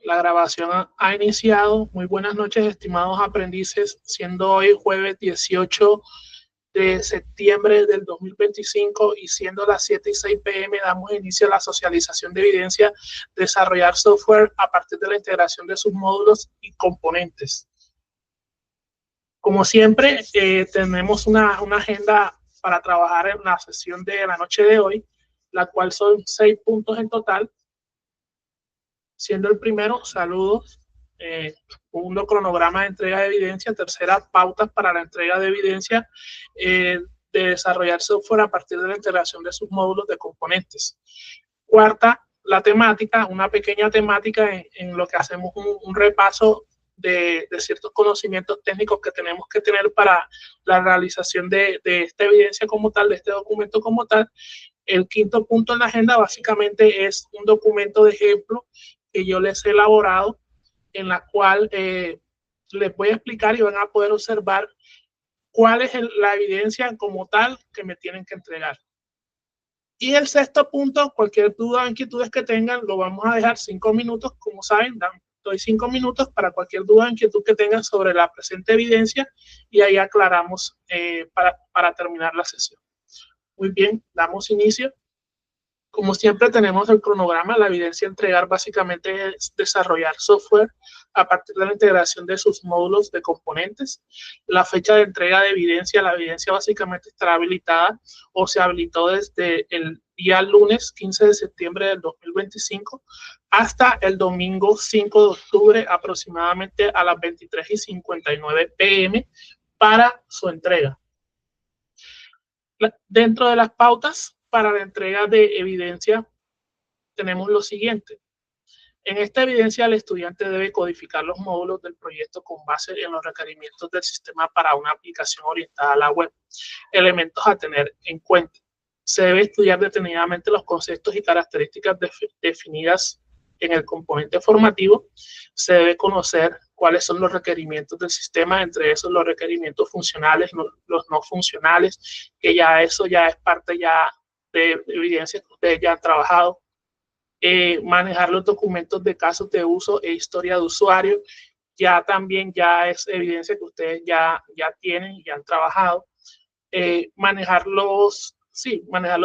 La grabación ha iniciado. Muy buenas noches, estimados aprendices, siendo hoy jueves 18 de septiembre del 2025 y siendo las 7:06 p.m. damos inicio a la socialización de evidencia, desarrollar software a partir de la integración de sus módulos y componentes. Como siempre, tenemos una agenda para trabajar en la sesión de la noche de hoy, la cual son 6 puntos en total. Siendo el primero, saludos, segundo, cronograma de entrega de evidencia, tercera, pautas para la entrega de evidencia, de desarrollar software a partir de la integración de sus módulos de componentes. Cuarta, la temática, una pequeña temática en lo que hacemos un repaso de ciertos conocimientos técnicos que tenemos que tener para la realización de esta evidencia como tal, de este documento como tal. El quinto punto en la agenda básicamente es un documento de ejemplo que yo les he elaborado, en la cual les voy a explicar y van a poder observar cuál es la evidencia como tal que me tienen que entregar. Y el sexto punto, cualquier duda o inquietudes que tengan, lo vamos a dejar 5 minutos, como saben, doy 5 minutos para cualquier duda o inquietud que tengan sobre la presente evidencia y ahí aclaramos para terminar la sesión. Muy bien, damos inicio. Como siempre tenemos el cronograma. La evidencia a entregar básicamente es desarrollar software a partir de la integración de sus módulos de componentes. La fecha de entrega de evidencia, la evidencia básicamente estará habilitada o se habilitó desde el día lunes 15 de septiembre del 2025 hasta el domingo 5 de octubre aproximadamente a las 23:59 p.m. para su entrega. Dentro de las pautas para la entrega de evidencia tenemos lo siguiente. En esta evidencia el estudiante debe codificar los módulos del proyecto con base en los requerimientos del sistema para una aplicación orientada a la web. Elementos a tener en cuenta. Se debe estudiar detenidamente los conceptos y características definidas en el componente formativo. Se debe conocer cuáles son los requerimientos del sistema, entre esos los requerimientos funcionales, los no funcionales, que ya eso ya es parte ya de evidencia que ustedes ya han trabajado. Manejar los documentos de casos de uso e historia de usuario, ya también ya es evidencia que ustedes ya tienen y ya han trabajado. Manejar los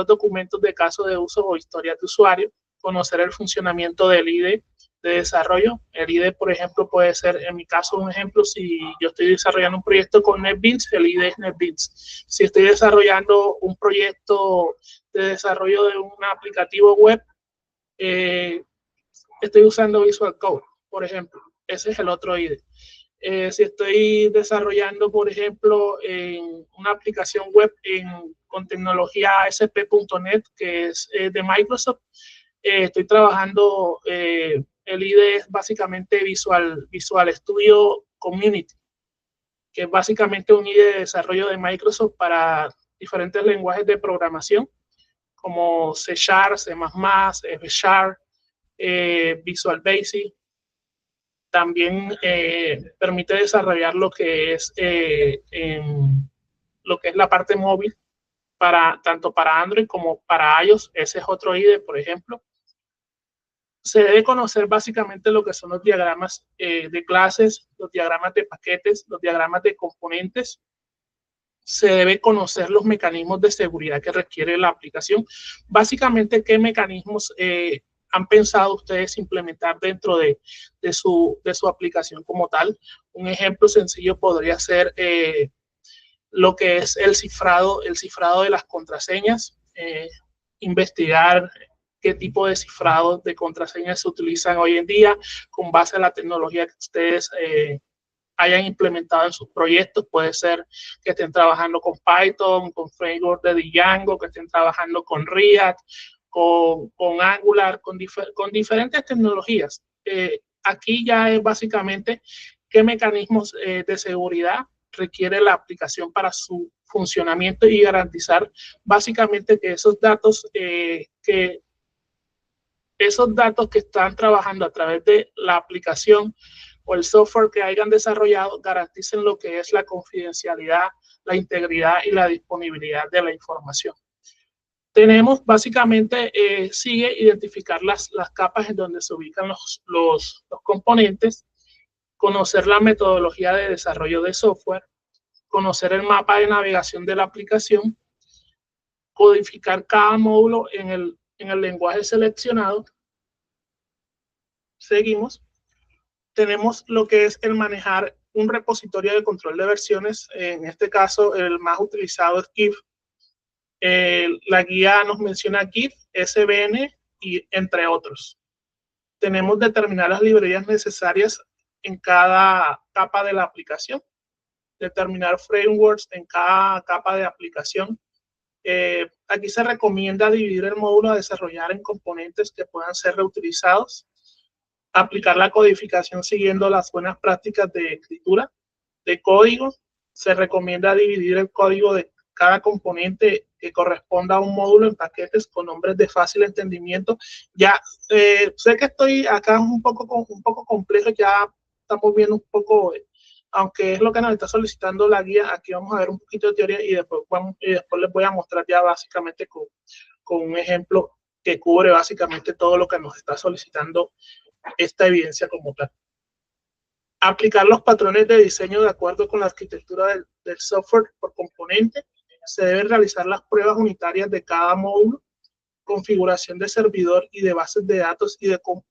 documentos de casos de uso o historia de usuario, conocer el funcionamiento del IDE de desarrollo. El IDE, por ejemplo, puede ser, en mi caso, un ejemplo, si yo estoy desarrollando un proyecto con NetBeans, el IDE es NetBeans. Si estoy desarrollando un proyecto de desarrollo de un aplicativo web, estoy usando Visual Code, por ejemplo. Ese es el otro IDE. Si estoy desarrollando, por ejemplo, en una aplicación web con tecnología ASP.NET, que es de Microsoft, estoy trabajando, el IDE es básicamente Visual Studio Community, que es básicamente un IDE de desarrollo de Microsoft para diferentes lenguajes de programación, como C#, C++, F#, Visual Basic. También permite desarrollar lo que es la parte móvil, tanto para Android como para iOS. Ese es otro IDE, por ejemplo. Se debe conocer básicamente lo que son los diagramas de clases, los diagramas de paquetes, los diagramas de componentes. Se debe conocer los mecanismos de seguridad que requiere la aplicación. Básicamente, ¿qué mecanismos han pensado ustedes implementar dentro de su aplicación como tal? Un ejemplo sencillo podría ser lo que es el cifrado de las contraseñas, investigar qué tipo de cifrado de contraseñas se utilizan hoy en día con base a la tecnología que ustedes hayan implementado en sus proyectos. Puede ser que estén trabajando con Python, con framework de Django, que estén trabajando con React, con Angular, con diferentes tecnologías. Aquí ya es básicamente qué mecanismos de seguridad requiere la aplicación para su funcionamiento y garantizar básicamente que esos datos que están trabajando a través de la aplicación o el software que hayan desarrollado garanticen lo que es la confidencialidad, la integridad y la disponibilidad de la información. Tenemos básicamente, sigue identificar las capas en donde se ubican los componentes, conocer la metodología de desarrollo de software, conocer el mapa de navegación de la aplicación, codificar cada módulo en el lenguaje seleccionado. Seguimos. Tenemos lo que es el manejar un repositorio de control de versiones. En este caso, el más utilizado es Git. La guía nos menciona Git, SVN y entre otros. Tenemos determinar las librerías necesarias en cada capa de la aplicación, determinar frameworks en cada capa de aplicación. Aquí se recomienda dividir el módulo a desarrollar en componentes que puedan ser reutilizados, aplicar la codificación siguiendo las buenas prácticas de escritura de código. Se recomienda dividir el código de cada componente que corresponda a un módulo en paquetes con nombres de fácil entendimiento. Ya sé que estoy acá un poco complejo, ya estamos viendo un poco, aunque es lo que nos está solicitando la guía. Aquí vamos a ver un poquito de teoría y después les voy a mostrar ya básicamente con un ejemplo que cubre básicamente todo lo que nos está solicitando esta evidencia como tal. Aplicar los patrones de diseño de acuerdo con la arquitectura del software por componente. Se deben realizar las pruebas unitarias de cada módulo, configuración de servidor y de bases de datos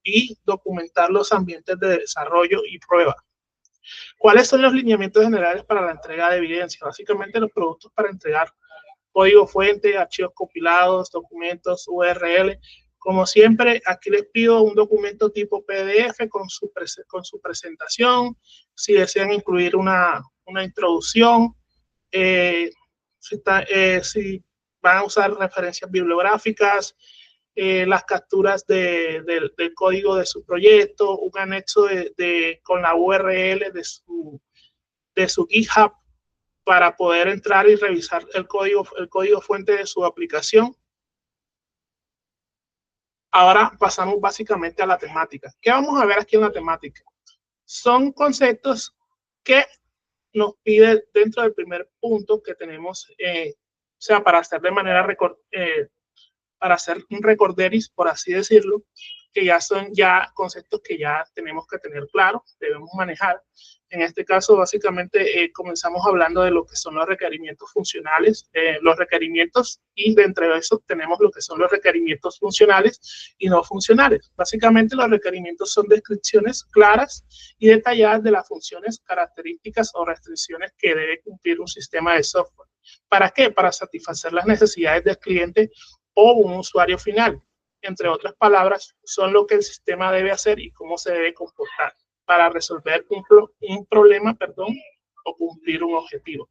y documentar los ambientes de desarrollo y prueba. ¿Cuáles son los lineamientos generales para la entrega de evidencia? Básicamente los productos para entregar código fuente, archivos compilados, documentos, URL. Como siempre, aquí les pido un documento tipo PDF con su presentación. Si desean incluir una introducción, si van a usar referencias bibliográficas, las capturas del código de su proyecto, un anexo con la URL de su GitHub para poder entrar y revisar el código fuente de su aplicación. Ahora pasamos básicamente a la temática. ¿Qué vamos a ver aquí en la temática? Son conceptos que nos pide dentro del primer punto que tenemos, o sea, para hacer de manera para hacer un recorderis, por así decirlo, que ya son conceptos que ya tenemos que tener claro, debemos manejar. En este caso, básicamente, comenzamos hablando de lo que son los requerimientos funcionales, los requerimientos, y dentro de eso tenemos lo que son los requerimientos funcionales y no funcionales. Básicamente, los requerimientos son descripciones claras y detalladas de las funciones, características o restricciones que debe cumplir un sistema de software. ¿Para qué? Para satisfacer las necesidades del cliente o un usuario final. Entre otras palabras, son lo que el sistema debe hacer y cómo se debe comportar para resolver un problema, o cumplir un objetivo.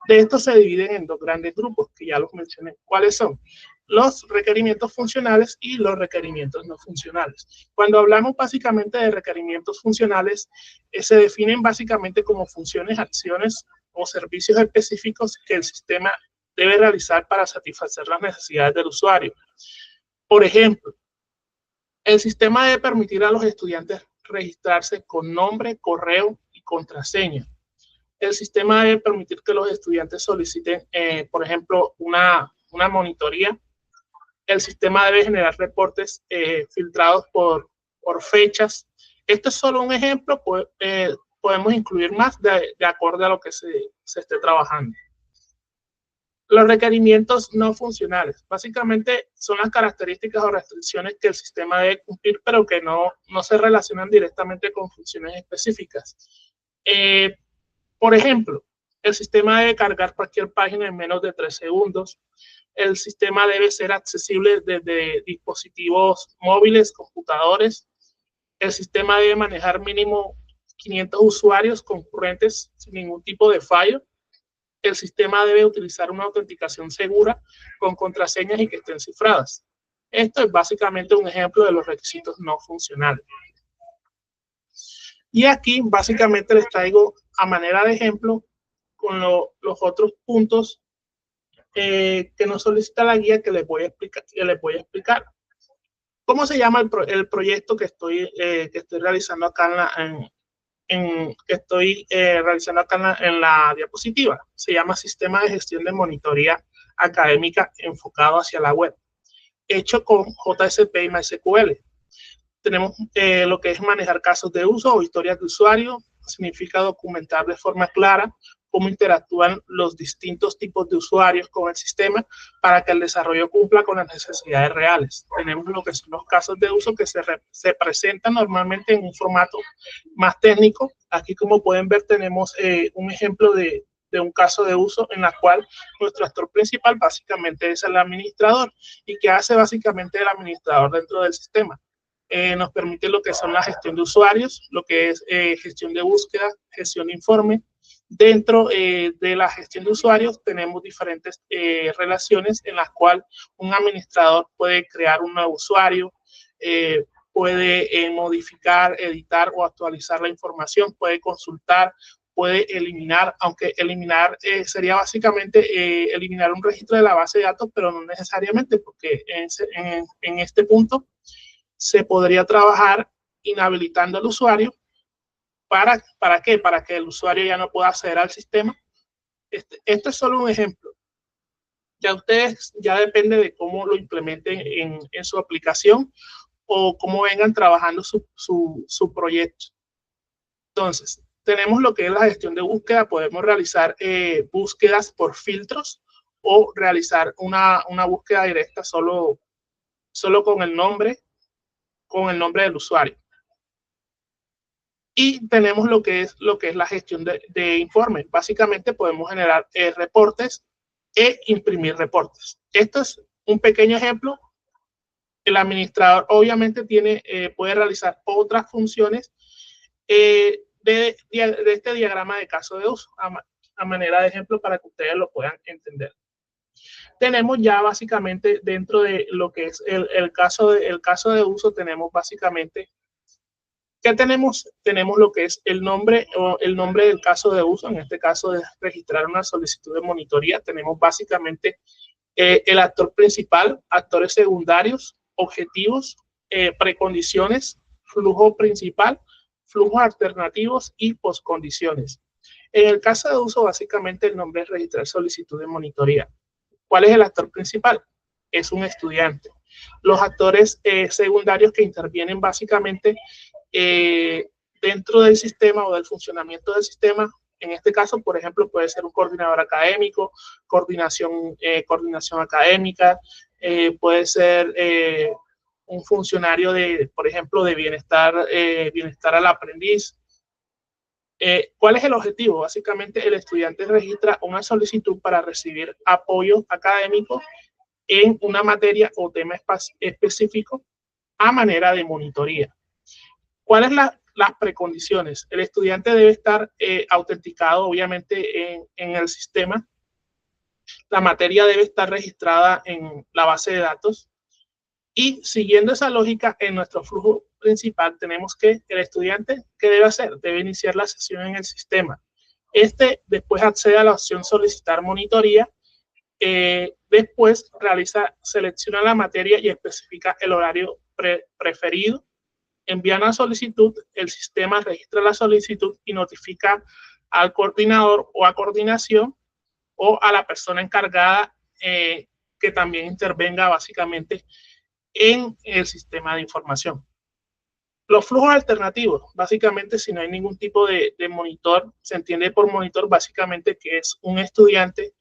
De estos se dividen en dos grandes grupos, que ya los mencioné. ¿Cuáles son? Los requerimientos funcionales y los requerimientos no funcionales. Cuando hablamos básicamente de requerimientos funcionales, se definen básicamente como funciones, acciones o servicios específicos que el sistema debe realizar para satisfacer las necesidades del usuario. Por ejemplo, el sistema debe permitir a los estudiantes registrarse con nombre, correo y contraseña. El sistema debe permitir que los estudiantes soliciten, por ejemplo, una monitoría. El sistema debe generar reportes filtrados por fechas. Esto es solo un ejemplo, podemos incluir más de acuerdo a lo que se esté trabajando. Los requerimientos no funcionales, básicamente son las características o restricciones que el sistema debe cumplir, pero que no se relacionan directamente con funciones específicas. Por ejemplo, el sistema debe cargar cualquier página en menos de 3 segundos. El sistema debe ser accesible desde dispositivos móviles, computadores. El sistema debe manejar mínimo 500 usuarios concurrentes sin ningún tipo de fallo. El sistema debe utilizar una autenticación segura con contraseñas y que estén cifradas. Esto es básicamente un ejemplo de los requisitos no funcionales. Y aquí básicamente les traigo a manera de ejemplo con los otros puntos que nos solicita la guía que les voy a explicar. ¿Cómo se llama el proyecto que estoy realizando acá realizando acá en la diapositiva? Se llama Sistema de Gestión de Monitoría académica enfocado hacia la web, hecho con JSP y MySQL. Tenemos lo que es manejar casos de uso o historias de usuario. Significa documentar de forma clara cómo interactúan los distintos tipos de usuarios con el sistema para que el desarrollo cumpla con las necesidades reales. Tenemos lo que son los casos de uso que se presentan normalmente en un formato más técnico. Aquí, como pueden ver, tenemos un ejemplo de un caso de uso en la cual nuestro actor principal básicamente es el administrador. ¿Y qué hace básicamente el administrador dentro del sistema? Nos permite lo que son la gestión de usuarios, lo que es gestión de búsqueda, gestión de informe. Dentro de la gestión de usuarios tenemos diferentes relaciones en las cuales un administrador puede crear un nuevo usuario, puede modificar, editar o actualizar la información, puede consultar, puede eliminar, aunque eliminar sería básicamente eliminar un registro de la base de datos, pero no necesariamente, porque en este punto se podría trabajar inhabilitando al usuario. ¿Para qué? Para que el usuario ya no pueda acceder al sistema. Esto es solo un ejemplo. Ya ustedes, ya depende de cómo lo implementen en su aplicación o cómo vengan trabajando su proyecto. Entonces, tenemos lo que es la gestión de búsqueda. Podemos realizar búsquedas por filtros o realizar una búsqueda directa solo con el nombre del usuario. Y tenemos lo que es la gestión de informes. Básicamente podemos generar reportes e imprimir reportes. Esto es un pequeño ejemplo. El administrador obviamente puede realizar otras funciones de este diagrama de caso de uso a manera de ejemplo para que ustedes lo puedan entender. Tenemos ya básicamente dentro de lo que es el caso de uso, tenemos básicamente ¿qué tenemos? Tenemos lo que es el nombre del caso de uso. En este caso de registrar una solicitud de monitoría, tenemos básicamente el actor principal, actores secundarios, objetivos, precondiciones, flujo principal, flujos alternativos y postcondiciones. En el caso de uso, básicamente el nombre es registrar solicitud de monitoría. ¿Cuál es el actor principal? Es un estudiante. Los actores secundarios que intervienen básicamente dentro del sistema o del funcionamiento del sistema, en este caso, por ejemplo, puede ser un coordinador académico, coordinación académica, puede ser un funcionario por ejemplo, de bienestar al aprendiz. ¿Cuál es el objetivo? Básicamente, el estudiante registra una solicitud para recibir apoyo académico en una materia o tema específico a manera de monitoría. ¿Cuáles las precondiciones? El estudiante debe estar autenticado, obviamente, en el sistema. La materia debe estar registrada en la base de datos. Y siguiendo esa lógica, en nuestro flujo principal tenemos que el estudiante, ¿qué debe hacer? Debe iniciar la sesión en el sistema. Después accede a la opción solicitar monitoría. Después selecciona la materia y especifica el horario preferido. Envía una solicitud, el sistema registra la solicitud y notifica al coordinador o a coordinación o a la persona encargada que también intervenga básicamente en el sistema de información. Los flujos alternativos, básicamente si no hay ningún tipo de monitor, se entiende por monitor básicamente que es un estudiante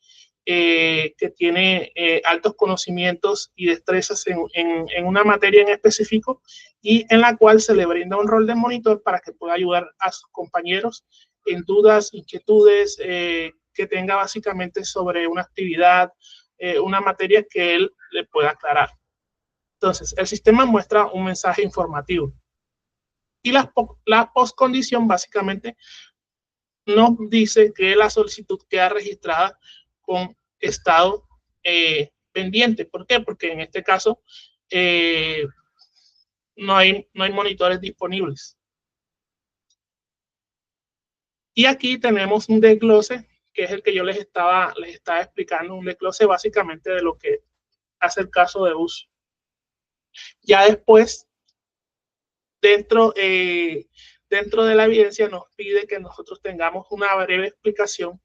que tiene altos conocimientos y destrezas en una materia en específico y en la cual se le brinda un rol de monitor para que pueda ayudar a sus compañeros en dudas, inquietudes que tenga básicamente sobre una actividad, una materia que él le pueda aclarar. Entonces, el sistema muestra un mensaje informativo. Y la postcondición básicamente nos dice que la solicitud queda registrada con estado pendiente. ¿Por qué? Porque en este caso no hay monitores disponibles. Y aquí tenemos un desglose, que es el que yo les estaba explicando, un desglose básicamente de lo que hace el caso de uso. Ya después, dentro de la evidencia nos pide que nosotros tengamos una breve explicación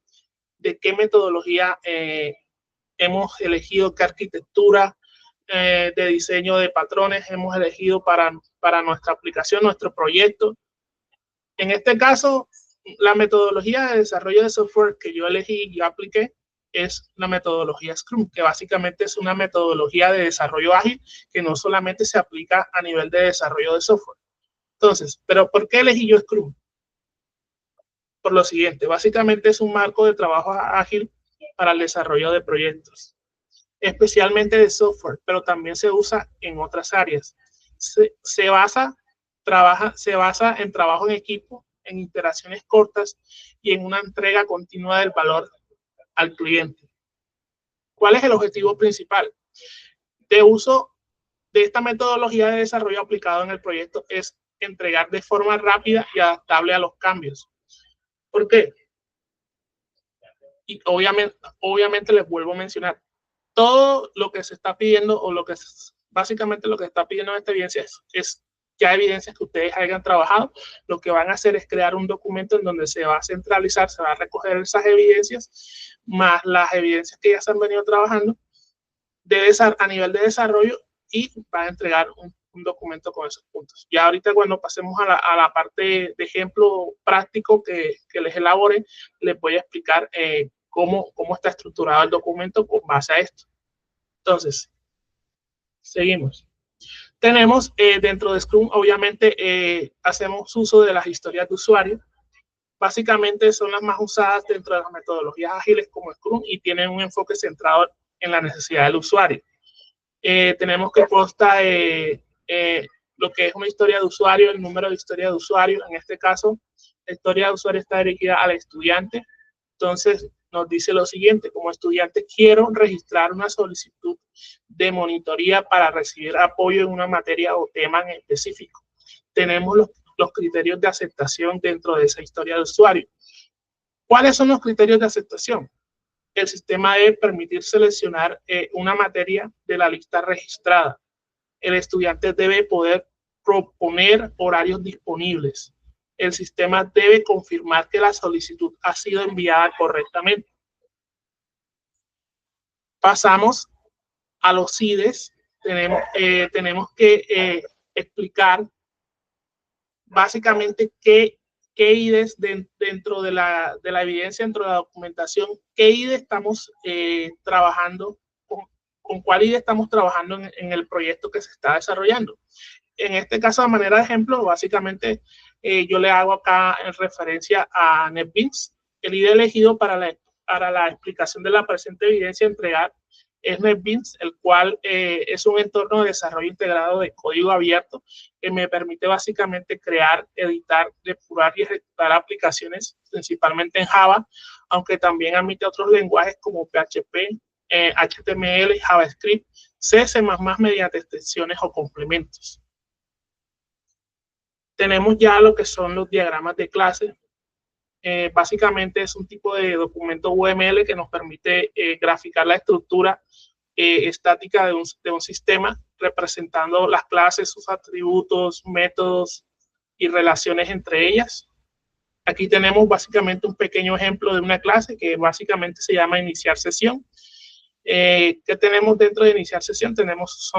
de qué metodología hemos elegido qué arquitectura de diseño de patrones hemos elegido para nuestra aplicación, nuestro proyecto. En este caso, la metodología de desarrollo de software que yo elegí y yo apliqué es la metodología Scrum, que básicamente es una metodología de desarrollo ágil que no solamente se aplica a nivel de desarrollo de software. Entonces, ¿pero por qué elegí yo Scrum? Por lo siguiente, básicamente es un marco de trabajo ágil para el desarrollo de proyectos, especialmente de software, pero también se usa en otras áreas. Se basa en trabajo en equipo, en interacciones cortas y en una entrega continua del valor al cliente. ¿Cuál es el objetivo principal de uso de esta metodología de desarrollo aplicado en el proyecto? Es entregar de forma rápida y adaptable a los cambios. ¿Por qué? Y obviamente les vuelvo a mencionar, todo lo que se está pidiendo o lo que básicamente lo que está pidiendo en esta evidencia es ya evidencias que ustedes hayan trabajado. Lo que van a hacer es crear un documento en donde se va a centralizar, se va a recoger esas evidencias, más las evidencias que ya se han venido trabajando a nivel de desarrollo, y van a entregar un documento con esos puntos. Ya ahorita cuando pasemos a la parte de ejemplo práctico que les elabore, les voy a explicar cómo está estructurado el documento con base a esto. Entonces, seguimos. Tenemos dentro de Scrum, obviamente, hacemos uso de las historias de usuario. Básicamente son las más usadas dentro de las metodologías ágiles como Scrum y tienen un enfoque centrado en la necesidad del usuario. Tenemos que consta lo que es una historia de usuario, el número de historia de usuario. En este caso, la historia de usuario está dirigida al estudiante. Entonces, nos dice lo siguiente: como estudiante quiero registrar una solicitud de monitoría para recibir apoyo en una materia o tema en específico. Tenemos los criterios de aceptación dentro de esa historia de usuario. ¿Cuáles son los criterios de aceptación? El sistema debe permitir seleccionar una materia de la lista registrada. El estudiante debe poder proponer horarios disponibles. El sistema debe confirmar que la solicitud ha sido enviada correctamente. Pasamos a los IDEs. Tenemos que explicar básicamente qué IDEs dentro de la evidencia, dentro de la documentación, qué IDE estamos trabajando, con cuál IDE estamos trabajando en el proyecto que se está desarrollando. En este caso, de manera de ejemplo, básicamente yo le hago acá en referencia a NetBeans. El IDE elegido para la explicación de la presente evidencia entregar es NetBeans, el cual es un entorno de desarrollo integrado de código abierto que me permite básicamente crear, editar, depurar y ejecutar aplicaciones principalmente en Java, aunque también admite otros lenguajes como PHP, HTML, JavaScript, C++ mediante extensiones o complementos. Tenemos ya lo que son los diagramas de clase. Básicamente es un tipo de documento UML que nos permite graficar la estructura estática de un sistema, representando las clases, sus atributos, métodos y relaciones entre ellas. Aquí tenemos básicamente un pequeño ejemplo de una clase que básicamente se llama iniciar sesión. ¿Qué tenemos dentro de iniciar sesión? Tenemos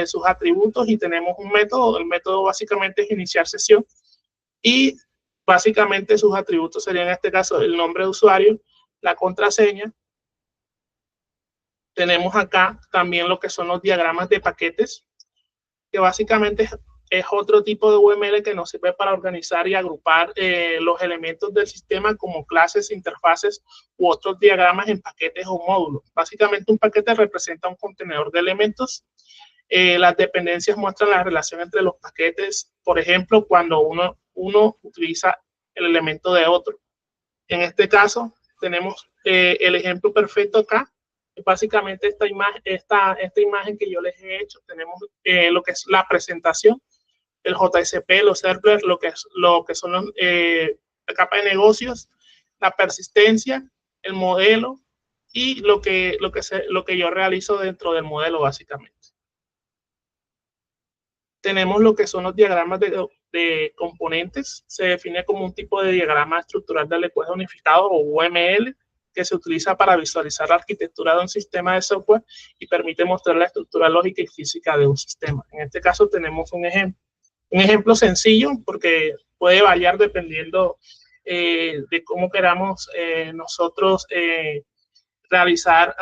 sus atributos y tenemos un método. El método básicamente es iniciar sesión y básicamente sus atributos serían en este caso el nombre de usuario, la contraseña. Tenemos acá también lo que son los diagramas de paquetes, que básicamente es otro tipo de UML que nos sirve para organizar y agrupar los elementos del sistema como clases, interfaces u otros diagramas en paquetes o módulos. Básicamente un paquete representa un contenedor de elementos. Las dependencias muestran la relación entre los paquetes, por ejemplo, cuando uno utiliza el elemento de otro. En este caso, tenemos el ejemplo perfecto acá. Básicamente esta imagen que yo les he hecho, tenemos lo que es la presentación, el JSP, los servers, lo que son la capa de negocios, la persistencia, el modelo y lo que yo realizo dentro del modelo básicamente. Tenemos lo que son los diagramas de componentes. Se define como un tipo de diagrama estructural de lenguaje unificado o UML, que se utiliza para visualizar la arquitectura de un sistema de software y permite mostrar la estructura lógica y física de un sistema. En este caso tenemos un ejemplo sencillo porque puede variar dependiendo de cómo queramos nosotros realizar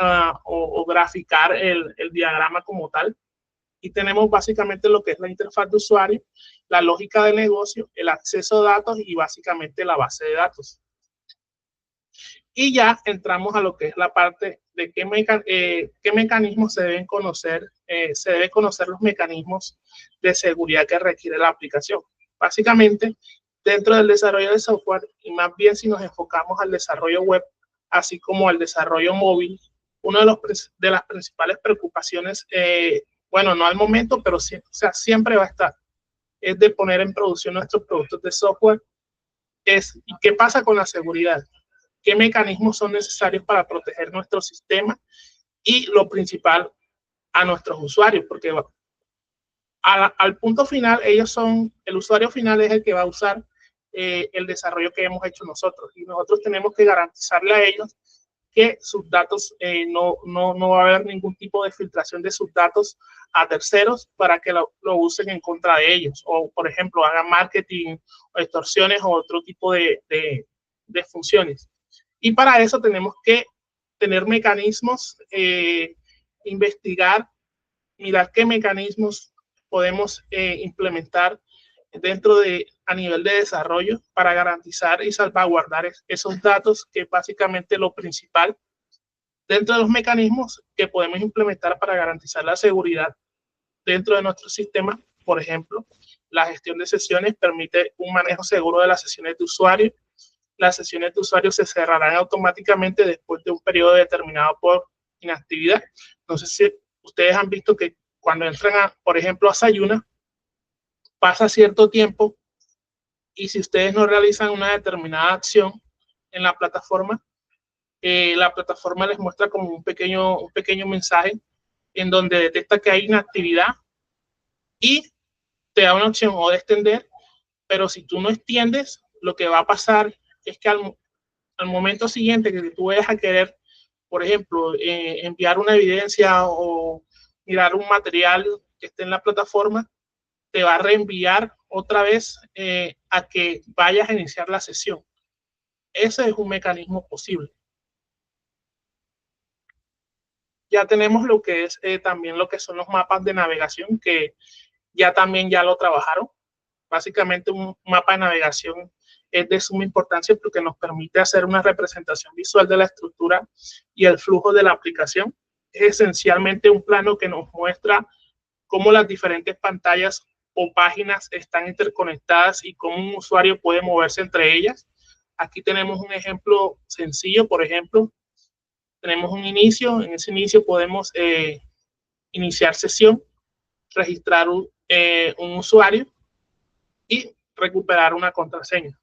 o graficar el diagrama como tal. Y tenemos básicamente lo que es la interfaz de usuario, la lógica del negocio, el acceso a datos y básicamente la base de datos. Y ya entramos a lo que es la parte de qué mecanismos se deben conocer. Se debe conocer los mecanismos de seguridad que requiere la aplicación. Básicamente, dentro del desarrollo de software, y más bien si nos enfocamos al desarrollo web, así como al desarrollo móvil, una de las principales preocupaciones, bueno, no al momento, pero sí, o sea, siempre va a estar, es de poner en producción nuestros productos de software. ¿Y qué pasa con la seguridad? ¿Qué mecanismos son necesarios para proteger nuestro sistema? Y lo principal, a nuestros usuarios, porque al punto final, el usuario final es el que va a usar el desarrollo que hemos hecho nosotros. Y nosotros tenemos que garantizarle a ellos que sus datos, no va a haber ningún tipo de filtración de sus datos a terceros para que lo usen en contra de ellos. O, por ejemplo, hagan marketing o extorsiones o otro tipo de funciones. Y para eso tenemos que tener mecanismos, investigar, mirar qué mecanismos podemos implementar a nivel de desarrollo para garantizar y salvaguardar esos datos, que es básicamente lo principal dentro de los mecanismos que podemos implementar para garantizar la seguridad dentro de nuestro sistema. Por ejemplo, la gestión de sesiones permite un manejo seguro de las sesiones de usuario. Las sesiones de usuario se cerrarán automáticamente después de un periodo determinado por inactividad. No sé si ustedes han visto que cuando entran, por ejemplo, a Sayuna, pasa cierto tiempo y si ustedes no realizan una determinada acción en la plataforma les muestra como un pequeño mensaje en donde detecta que hay inactividad y te da una opción o de extender, pero si tú no extiendes, lo que va a pasar es que al momento siguiente que tú vayas a querer, por ejemplo, enviar una evidencia o mirar un material que esté en la plataforma, te va a reenviar otra vez a que vayas a iniciar la sesión. Ese es un mecanismo posible. Ya tenemos lo que es también lo que son los mapas de navegación, que ya lo trabajaron. Básicamente un mapa de navegación es de suma importancia porque nos permite hacer una representación visual de la estructura y el flujo de la aplicación. Es esencialmente un plano que nos muestra cómo las diferentes pantallas o páginas están interconectadas y cómo un usuario puede moverse entre ellas. Aquí tenemos un ejemplo sencillo. Por ejemplo, tenemos un inicio. En ese inicio podemos iniciar sesión, registrar un usuario y recuperar una contraseña.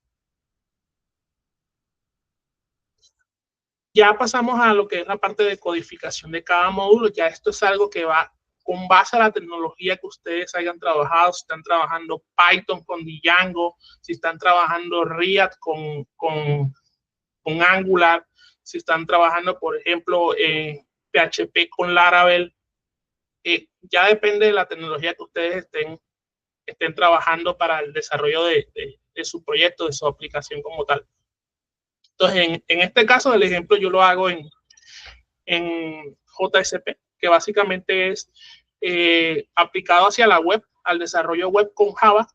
Ya pasamos a lo que es la parte de codificación de cada módulo. Ya esto es algo que va con base a la tecnología que ustedes hayan trabajado. Si están trabajando Python con Django, si están trabajando React con Angular, si están trabajando, por ejemplo, PHP con Laravel, ya depende de la tecnología que ustedes estén trabajando para el desarrollo de su proyecto, de su aplicación como tal. Entonces, en este caso, el ejemplo yo lo hago en JSP, que básicamente es aplicado hacia la web, al desarrollo web con Java,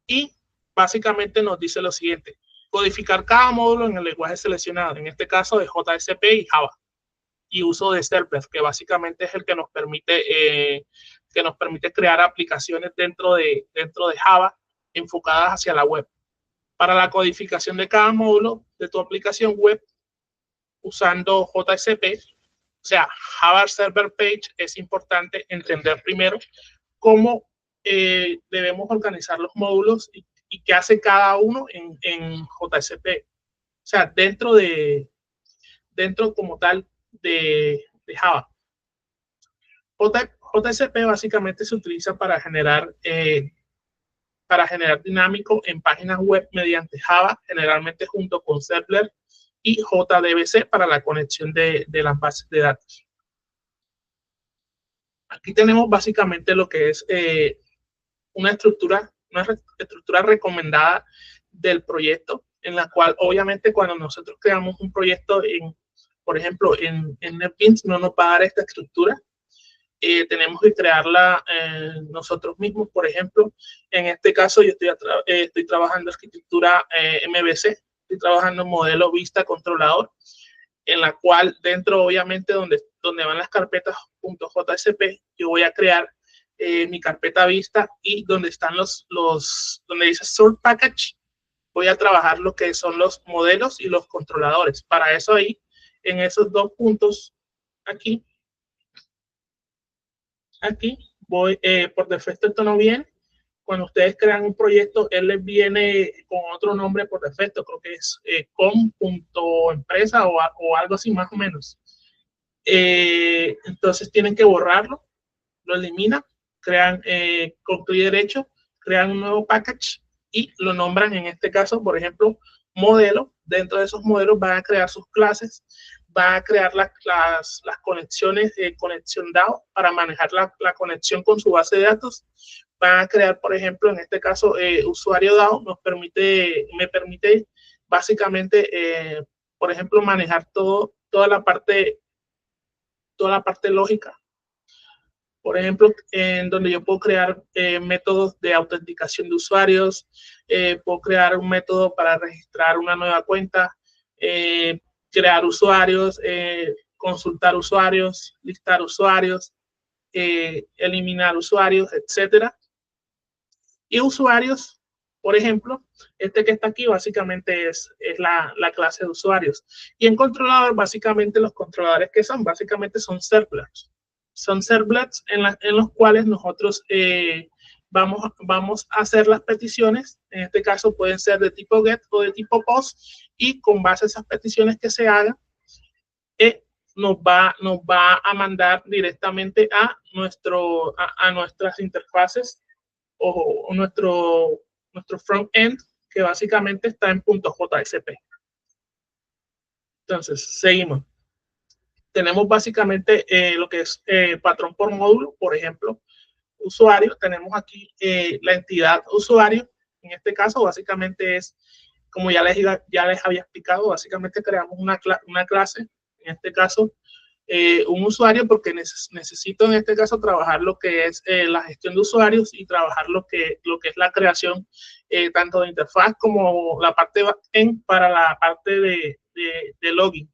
y básicamente nos dice lo siguiente: codificar cada módulo en el lenguaje seleccionado, en este caso de JSP y Java, y uso de Servlet, que básicamente es el que nos permite crear aplicaciones dentro de Java enfocadas hacia la web. Para la codificación de cada módulo de tu aplicación web usando JSP, o sea, Java Server Page, es importante entender primero cómo debemos organizar los módulos y qué hace cada uno en JSP. O sea, dentro como tal de Java. JSP básicamente se utiliza para generar dinámico en páginas web mediante Java, generalmente junto con Servlet y JDBC para la conexión de las bases de datos. Aquí tenemos básicamente lo que es una estructura recomendada del proyecto, en la cual obviamente cuando nosotros creamos un proyecto, por ejemplo, en NetBeans no nos va a dar esta estructura. Tenemos que crearla nosotros mismos. Por ejemplo, en este caso yo estoy trabajando arquitectura MVC, estoy trabajando modelo vista controlador, en la cual dentro obviamente donde van las carpetas .jsp, yo voy a crear mi carpeta vista, y donde están donde dice source package, voy a trabajar lo que son los modelos y los controladores. Para eso ahí, en esos dos puntos, aquí voy, por defecto esto no viene. Cuando ustedes crean un proyecto, él les viene con otro nombre por defecto, creo que es com.empresa o algo así más o menos. Entonces tienen que borrarlo, lo eliminan, crean con clic derecho, crean un nuevo package y lo nombran, en este caso, por ejemplo, modelo. Dentro de esos modelos van a crear sus clases, va a crear las conexiones de conexión DAO para manejar la conexión con su base de datos. Van a crear, por ejemplo, en este caso, usuario DAO me permite básicamente, por ejemplo, manejar toda la parte lógica. Por ejemplo, en donde yo puedo crear métodos de autenticación de usuarios, puedo crear un método para registrar una nueva cuenta, crear usuarios, consultar usuarios, listar usuarios, eliminar usuarios, etcétera. Y usuarios, por ejemplo, este que está aquí básicamente es la clase de usuarios. Y en controlador, básicamente los controladores que son, básicamente son servlets. Son servlets en los cuales nosotros vamos a hacer las peticiones. En este caso pueden ser de tipo GET o de tipo POST, y con base a esas peticiones que se hagan, nos va a mandar directamente a nuestras interfaces o nuestro front-end, que básicamente está en .jsp. Entonces, seguimos. Tenemos básicamente lo que es patrón por módulo. Por ejemplo, usuario, tenemos aquí la entidad usuario. En este caso, básicamente es, como ya les había explicado, básicamente creamos una clase, en este caso, un usuario, porque necesito en este caso trabajar lo que es la gestión de usuarios y trabajar lo que es la creación tanto de interfaz como la parte backend para la parte de login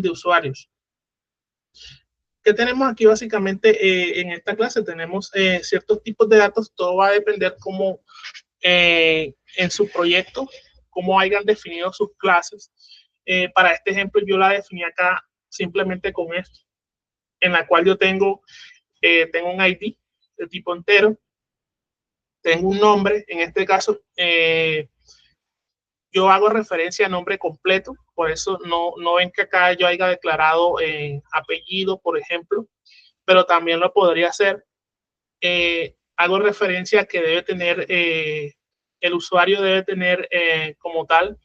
de usuarios. ¿Qué tenemos aquí básicamente en esta clase? Tenemos ciertos tipos de datos. Todo va a depender cómo en su proyecto, cómo hayan definido sus clases. Para este ejemplo, yo la definí acá simplemente con esto, en la cual yo tengo un ID de tipo entero, tengo un nombre, en este caso yo hago referencia a nombre completo, por eso no ven que acá yo haya declarado apellido, por ejemplo, pero también lo podría hacer. Hago referencia a que debe tener, el usuario debe tener como tal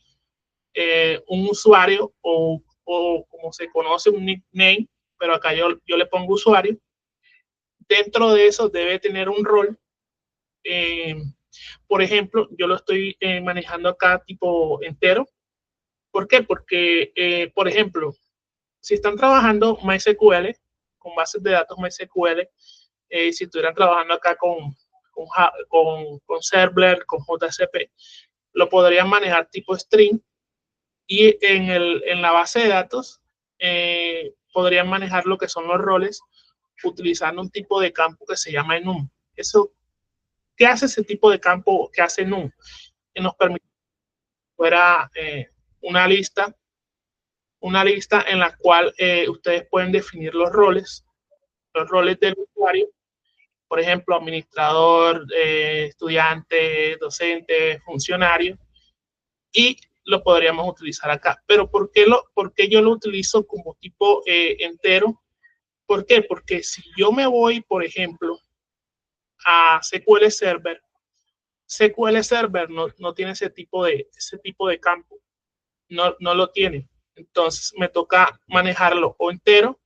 un usuario o como se conoce un nickname, pero acá yo le pongo usuario. Dentro de eso debe tener un rol. Por ejemplo, yo lo estoy manejando acá tipo entero. ¿Por qué? Porque, por ejemplo, si están trabajando MySQL, con bases de datos MySQL, si estuvieran trabajando acá con Servlet, con JSP, lo podrían manejar tipo string, y en la base de datos podrían manejar lo que son los roles utilizando un tipo de campo que se llama enum. ¿Qué hace ese tipo de campo que hace enum? Que nos permite fuera una lista en la cual ustedes pueden definir los roles del usuario, por ejemplo, administrador, estudiante, docente, funcionario, y lo podríamos utilizar acá. Pero ¿por qué yo lo utilizo como tipo entero? ¿Por qué? Porque si yo me voy, por ejemplo, a SQL Server no tiene ese tipo de campo. no lo tiene. Entonces me toca manejarlo o entero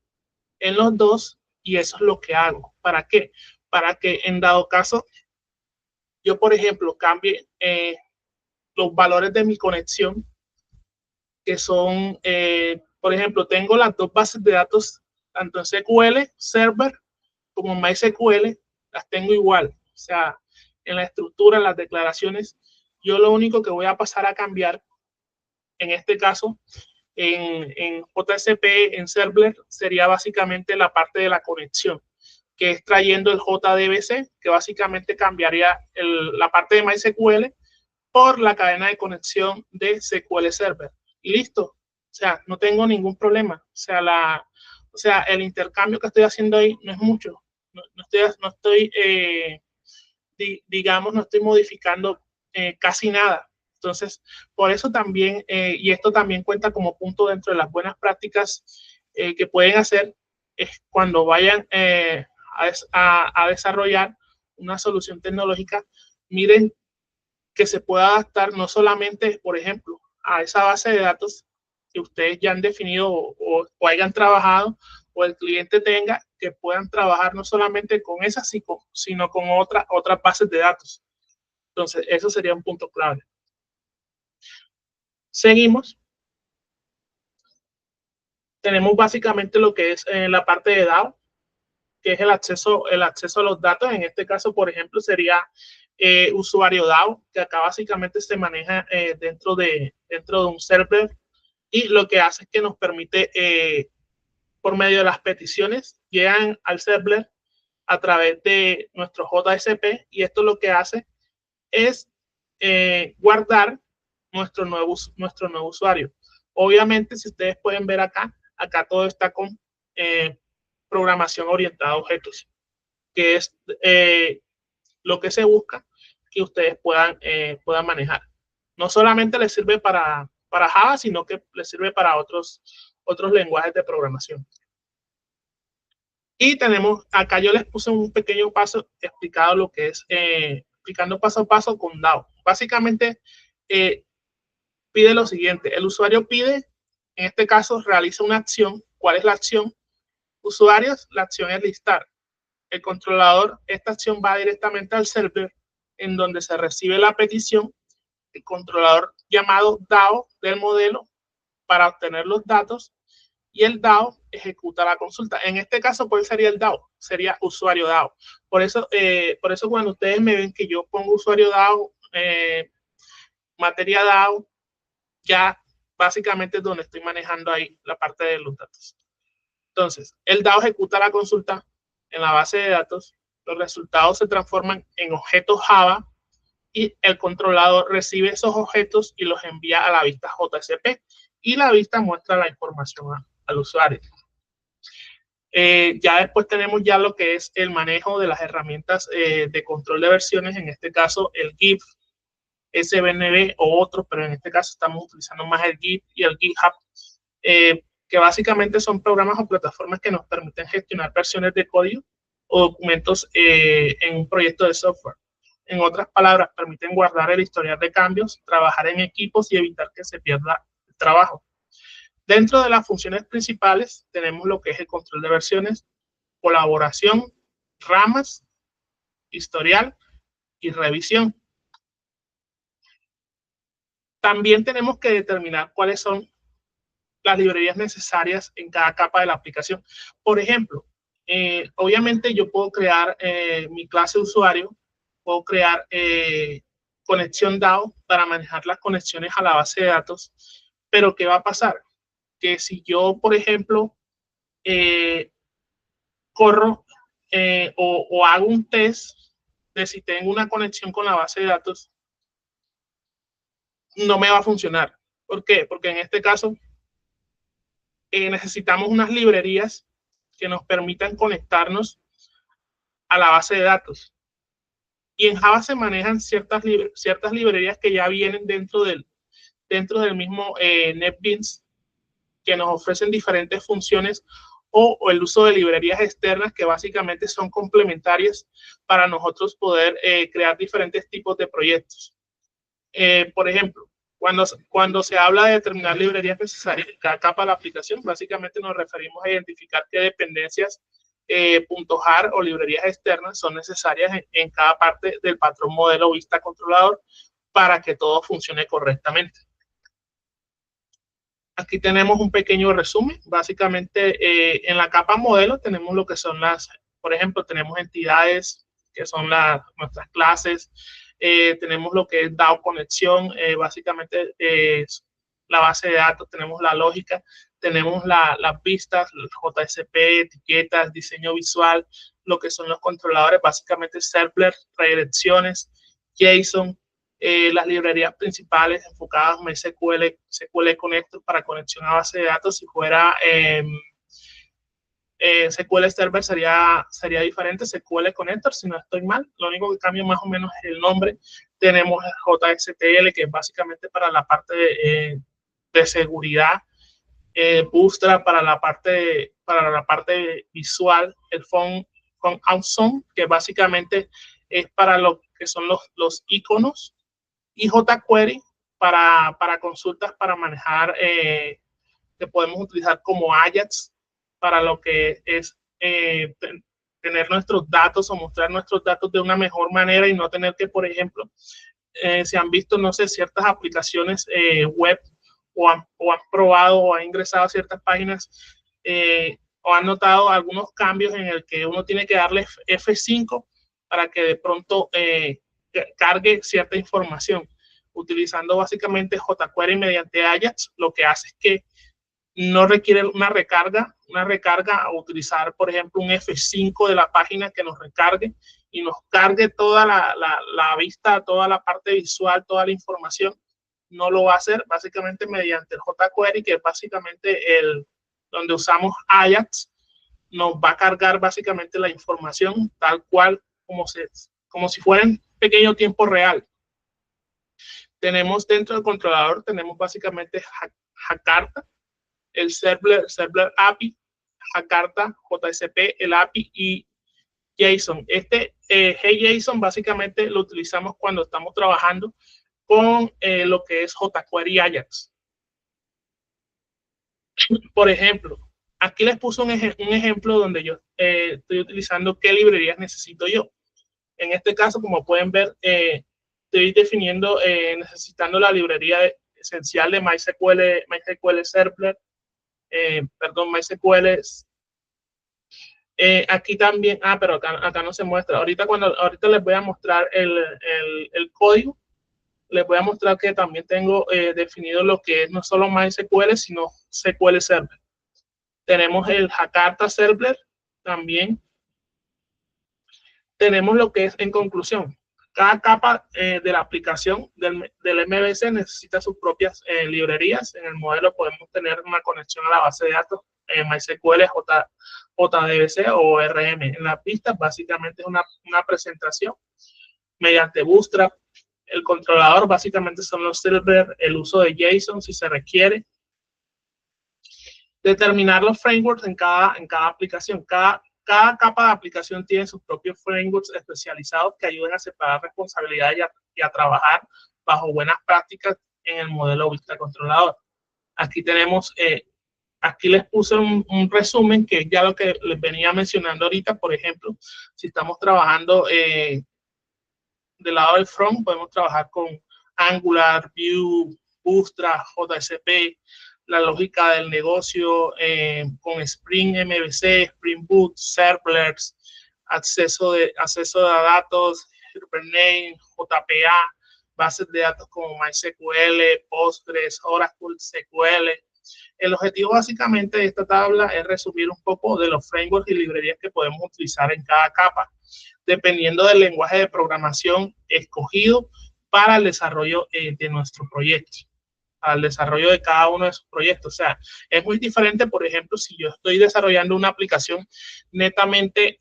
en los dos y eso es lo que hago. ¿Para qué? Para que en dado caso yo, por ejemplo, cambie los valores de mi conexión, que son, por ejemplo, tengo las dos bases de datos, tanto en SQL Server como en MySQL, las tengo igual. O sea, en la estructura, en las declaraciones, yo lo único que voy a pasar a cambiar, en este caso, en JSP, en Server, sería básicamente la parte de la conexión, que es trayendo el JDBC, que básicamente cambiaría la parte de MySQL por la cadena de conexión de SQL Server. Y listo. O sea, no tengo ningún problema. O sea, el intercambio que estoy haciendo ahí no es mucho. No estoy digamos, no estoy modificando casi nada. Entonces, por eso también, y esto también cuenta como punto dentro de las buenas prácticas que pueden hacer, es cuando vayan a desarrollar una solución tecnológica, miren que se pueda adaptar no solamente, por ejemplo, a esa base de datos que ustedes ya han definido o hayan trabajado o el cliente tenga, que puedan trabajar no solamente con esas, sino con otras bases de datos. Entonces, eso sería un punto clave. Seguimos. Tenemos básicamente lo que es la parte de DAO, que es el acceso a los datos. En este caso, por ejemplo, sería usuario DAO, que acá básicamente se maneja dentro de un server y lo que hace es que nos permite, por medio de las peticiones, llegan al server a través de nuestro JSP y esto lo que hace es guardar nuestro nuevo usuario. Obviamente, si ustedes pueden ver acá todo está con programación orientada a objetos, que es lo que se busca que ustedes puedan manejar. No solamente les sirve para Java, sino que les sirve para otros lenguajes de programación. Y tenemos, acá yo les puse un pequeño paso explicado lo que es, explicando paso a paso con DAO. Básicamente, pide lo siguiente, el usuario pide, en este caso, realiza una acción. ¿Cuál es la acción? Usuarios, la acción es listar. El controlador, esta acción va directamente al server en donde se recibe la petición, el controlador llamado DAO del modelo para obtener los datos y el DAO ejecuta la consulta. En este caso, ¿cuál sería el DAO? Sería usuario DAO. Por eso cuando ustedes me ven que yo pongo usuario DAO, materia DAO, ya básicamente es donde estoy manejando ahí la parte de los datos. Entonces, el DAO ejecuta la consulta en la base de datos, los resultados se transforman en objetos Java y el controlador recibe esos objetos y los envía a la vista JSP y la vista muestra la información al usuario. Ya después tenemos ya lo que es el manejo de las herramientas de control de versiones, en este caso el GIF, SBNB o otros, pero en este caso estamos utilizando más el GIF y el GitHub, que básicamente son programas o plataformas que nos permiten gestionar versiones de código o documentos en un proyecto de software. En otras palabras, permiten guardar el historial de cambios, trabajar en equipos y evitar que se pierda el trabajo. Dentro de las funciones principales tenemos lo que es el control de versiones, colaboración, ramas, historial y revisión. También tenemos que determinar cuáles son las librerías necesarias en cada capa de la aplicación. Por ejemplo, obviamente yo puedo crear mi clase de usuario, puedo crear conexión DAO para manejar las conexiones a la base de datos, pero ¿qué va a pasar? Que si yo, por ejemplo, corro o hago un test de si tengo una conexión con la base de datos, no me va a funcionar. ¿Por qué? Porque en este caso necesitamos unas librerías que nos permitan conectarnos a la base de datos. Y en Java se manejan ciertas librerías que ya vienen dentro del mismo NetBeans, que nos ofrecen diferentes funciones o el uso de librerías externas que básicamente son complementarias para nosotros poder crear diferentes tipos de proyectos. Por ejemplo, Cuando se habla de determinar librerías necesarias en cada capa de la aplicación, básicamente nos referimos a identificar qué dependencias, puntos JAR o librerías externas son necesarias en cada parte del patrón modelo vista controlador para que todo funcione correctamente. Aquí tenemos un pequeño resumen. Básicamente, en la capa modelo tenemos lo que son por ejemplo, tenemos entidades que son nuestras clases. Tenemos lo que es DAO conexión, básicamente es la base de datos, tenemos la lógica, tenemos las vistas, JSP, etiquetas, diseño visual, lo que son los controladores, básicamente servler, redirecciones, JSON, las librerías principales enfocadas en MySQL, SQL Connector para conexión a base de datos. Si fuera SQL Server sería diferente, SQL Connector, si no estoy mal. Lo único que cambia más o menos es el nombre. Tenemos JSTL, que es básicamente para la parte de seguridad. Bootstrap para la parte visual. El Font Awesome, que básicamente es para lo que son los iconos. Y jQuery para consultas para manejar, que podemos utilizar como Ajax para lo que es tener nuestros datos o mostrar nuestros datos de una mejor manera y no tener que, por ejemplo, si han visto, no sé, ciertas aplicaciones web o han probado o han ingresado a ciertas páginas o han notado algunos cambios en el que uno tiene que darle F5 para que de pronto cargue cierta información. Utilizando básicamente jQuery mediante Ajax, lo que hace es que no requiere una recarga a utilizar, por ejemplo, un F5 de la página que nos recargue y nos cargue toda la vista, toda la parte visual, toda la información. No lo va a hacer básicamente mediante el jQuery, que es básicamente donde usamos Ajax. Nos va a cargar básicamente la información tal cual como si fuera en pequeño tiempo real. Tenemos dentro del controlador, tenemos básicamente Jakarta, el servler API, Jakarta, JSP, el API y JSON. JSON básicamente lo utilizamos cuando estamos trabajando con lo que es jQuery Ajax. Por ejemplo, aquí les puse un ejemplo donde yo estoy utilizando qué librerías necesito yo. En este caso, como pueden ver, estoy definiendo, necesitando la librería esencial de MySQL Server, MySQL. Aquí también, pero acá no se muestra. Ahorita les voy a mostrar el código, les voy a mostrar que también tengo definido lo que es no solo MySQL, sino SQL Server. Tenemos el Jakarta Server también. Tenemos lo que es, en conclusión, cada capa de la aplicación del MVC necesita sus propias librerías. En el modelo podemos tener una conexión a la base de datos MySQL, JDBC o RM. En las pistas básicamente es una presentación mediante Bootstrap. El controlador básicamente son los servers, el uso de JSON si se requiere. Determinar los frameworks en cada aplicación. Cada capa de aplicación tiene sus propios frameworks especializados que ayuden a separar responsabilidades y a trabajar bajo buenas prácticas en el modelo vista controlador. Aquí tenemos, aquí les puse un resumen que es ya lo que les venía mencionando ahorita. Por ejemplo, si estamos trabajando del lado del front, podemos trabajar con Angular, Vue, Bootstrap, JSP, la lógica del negocio con Spring MVC, Spring Boot, servlers, acceso de datos, Hibernate, JPA, bases de datos como MySQL, Postgres, Oracle, SQL. El objetivo básicamente de esta tabla es resumir un poco de los frameworks y librerías que podemos utilizar en cada capa, dependiendo del lenguaje de programación escogido para el desarrollo de nuestro proyecto, al desarrollo de cada uno de sus proyectos. O sea, es muy diferente, por ejemplo, si yo estoy desarrollando una aplicación netamente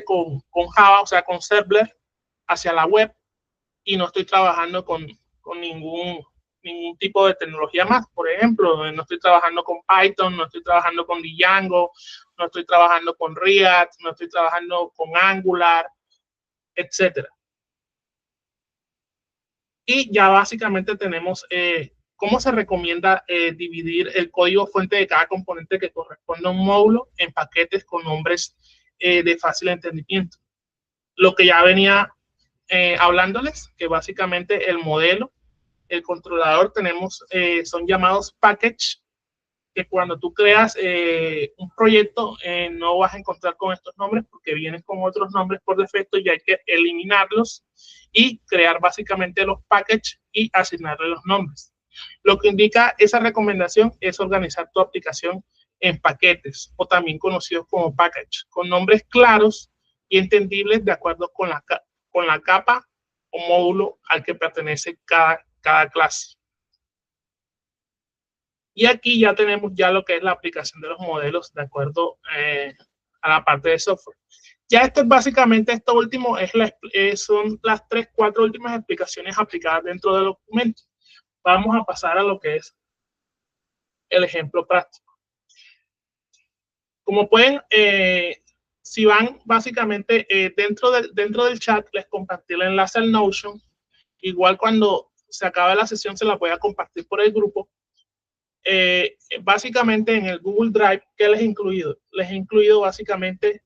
con Java, o sea, con servler hacia la web, y no estoy trabajando con ningún tipo de tecnología más. Por ejemplo, no estoy trabajando con Python, no estoy trabajando con Django, no estoy trabajando con React, no estoy trabajando con Angular, etcétera. Y ya básicamente tenemos cómo se recomienda dividir el código fuente de cada componente que corresponde a un módulo en paquetes con nombres de fácil entendimiento. Lo que ya venía hablándoles, que básicamente el modelo, el controlador, son llamados package, que cuando tú creas un proyecto no vas a encontrar con estos nombres porque vienen con otros nombres por defecto y hay que eliminarlos y crear básicamente los packages y asignarle los nombres. Lo que indica esa recomendación es organizar tu aplicación en paquetes o también conocidos como package, con nombres claros y entendibles de acuerdo con la capa o módulo al que pertenece cada clase. Y aquí ya tenemos ya lo que es la aplicación de los modelos de acuerdo a la parte de software. Ya esto es básicamente, esto último son las 4 últimas explicaciones aplicadas dentro del documento. Vamos a pasar a lo que es el ejemplo práctico. Como pueden, si van básicamente dentro del chat, les compartí el enlace al Notion. Igual cuando se acabe la sesión se la voy a compartir por el grupo. Básicamente en el Google Drive, ¿qué les he incluido? Les he incluido básicamente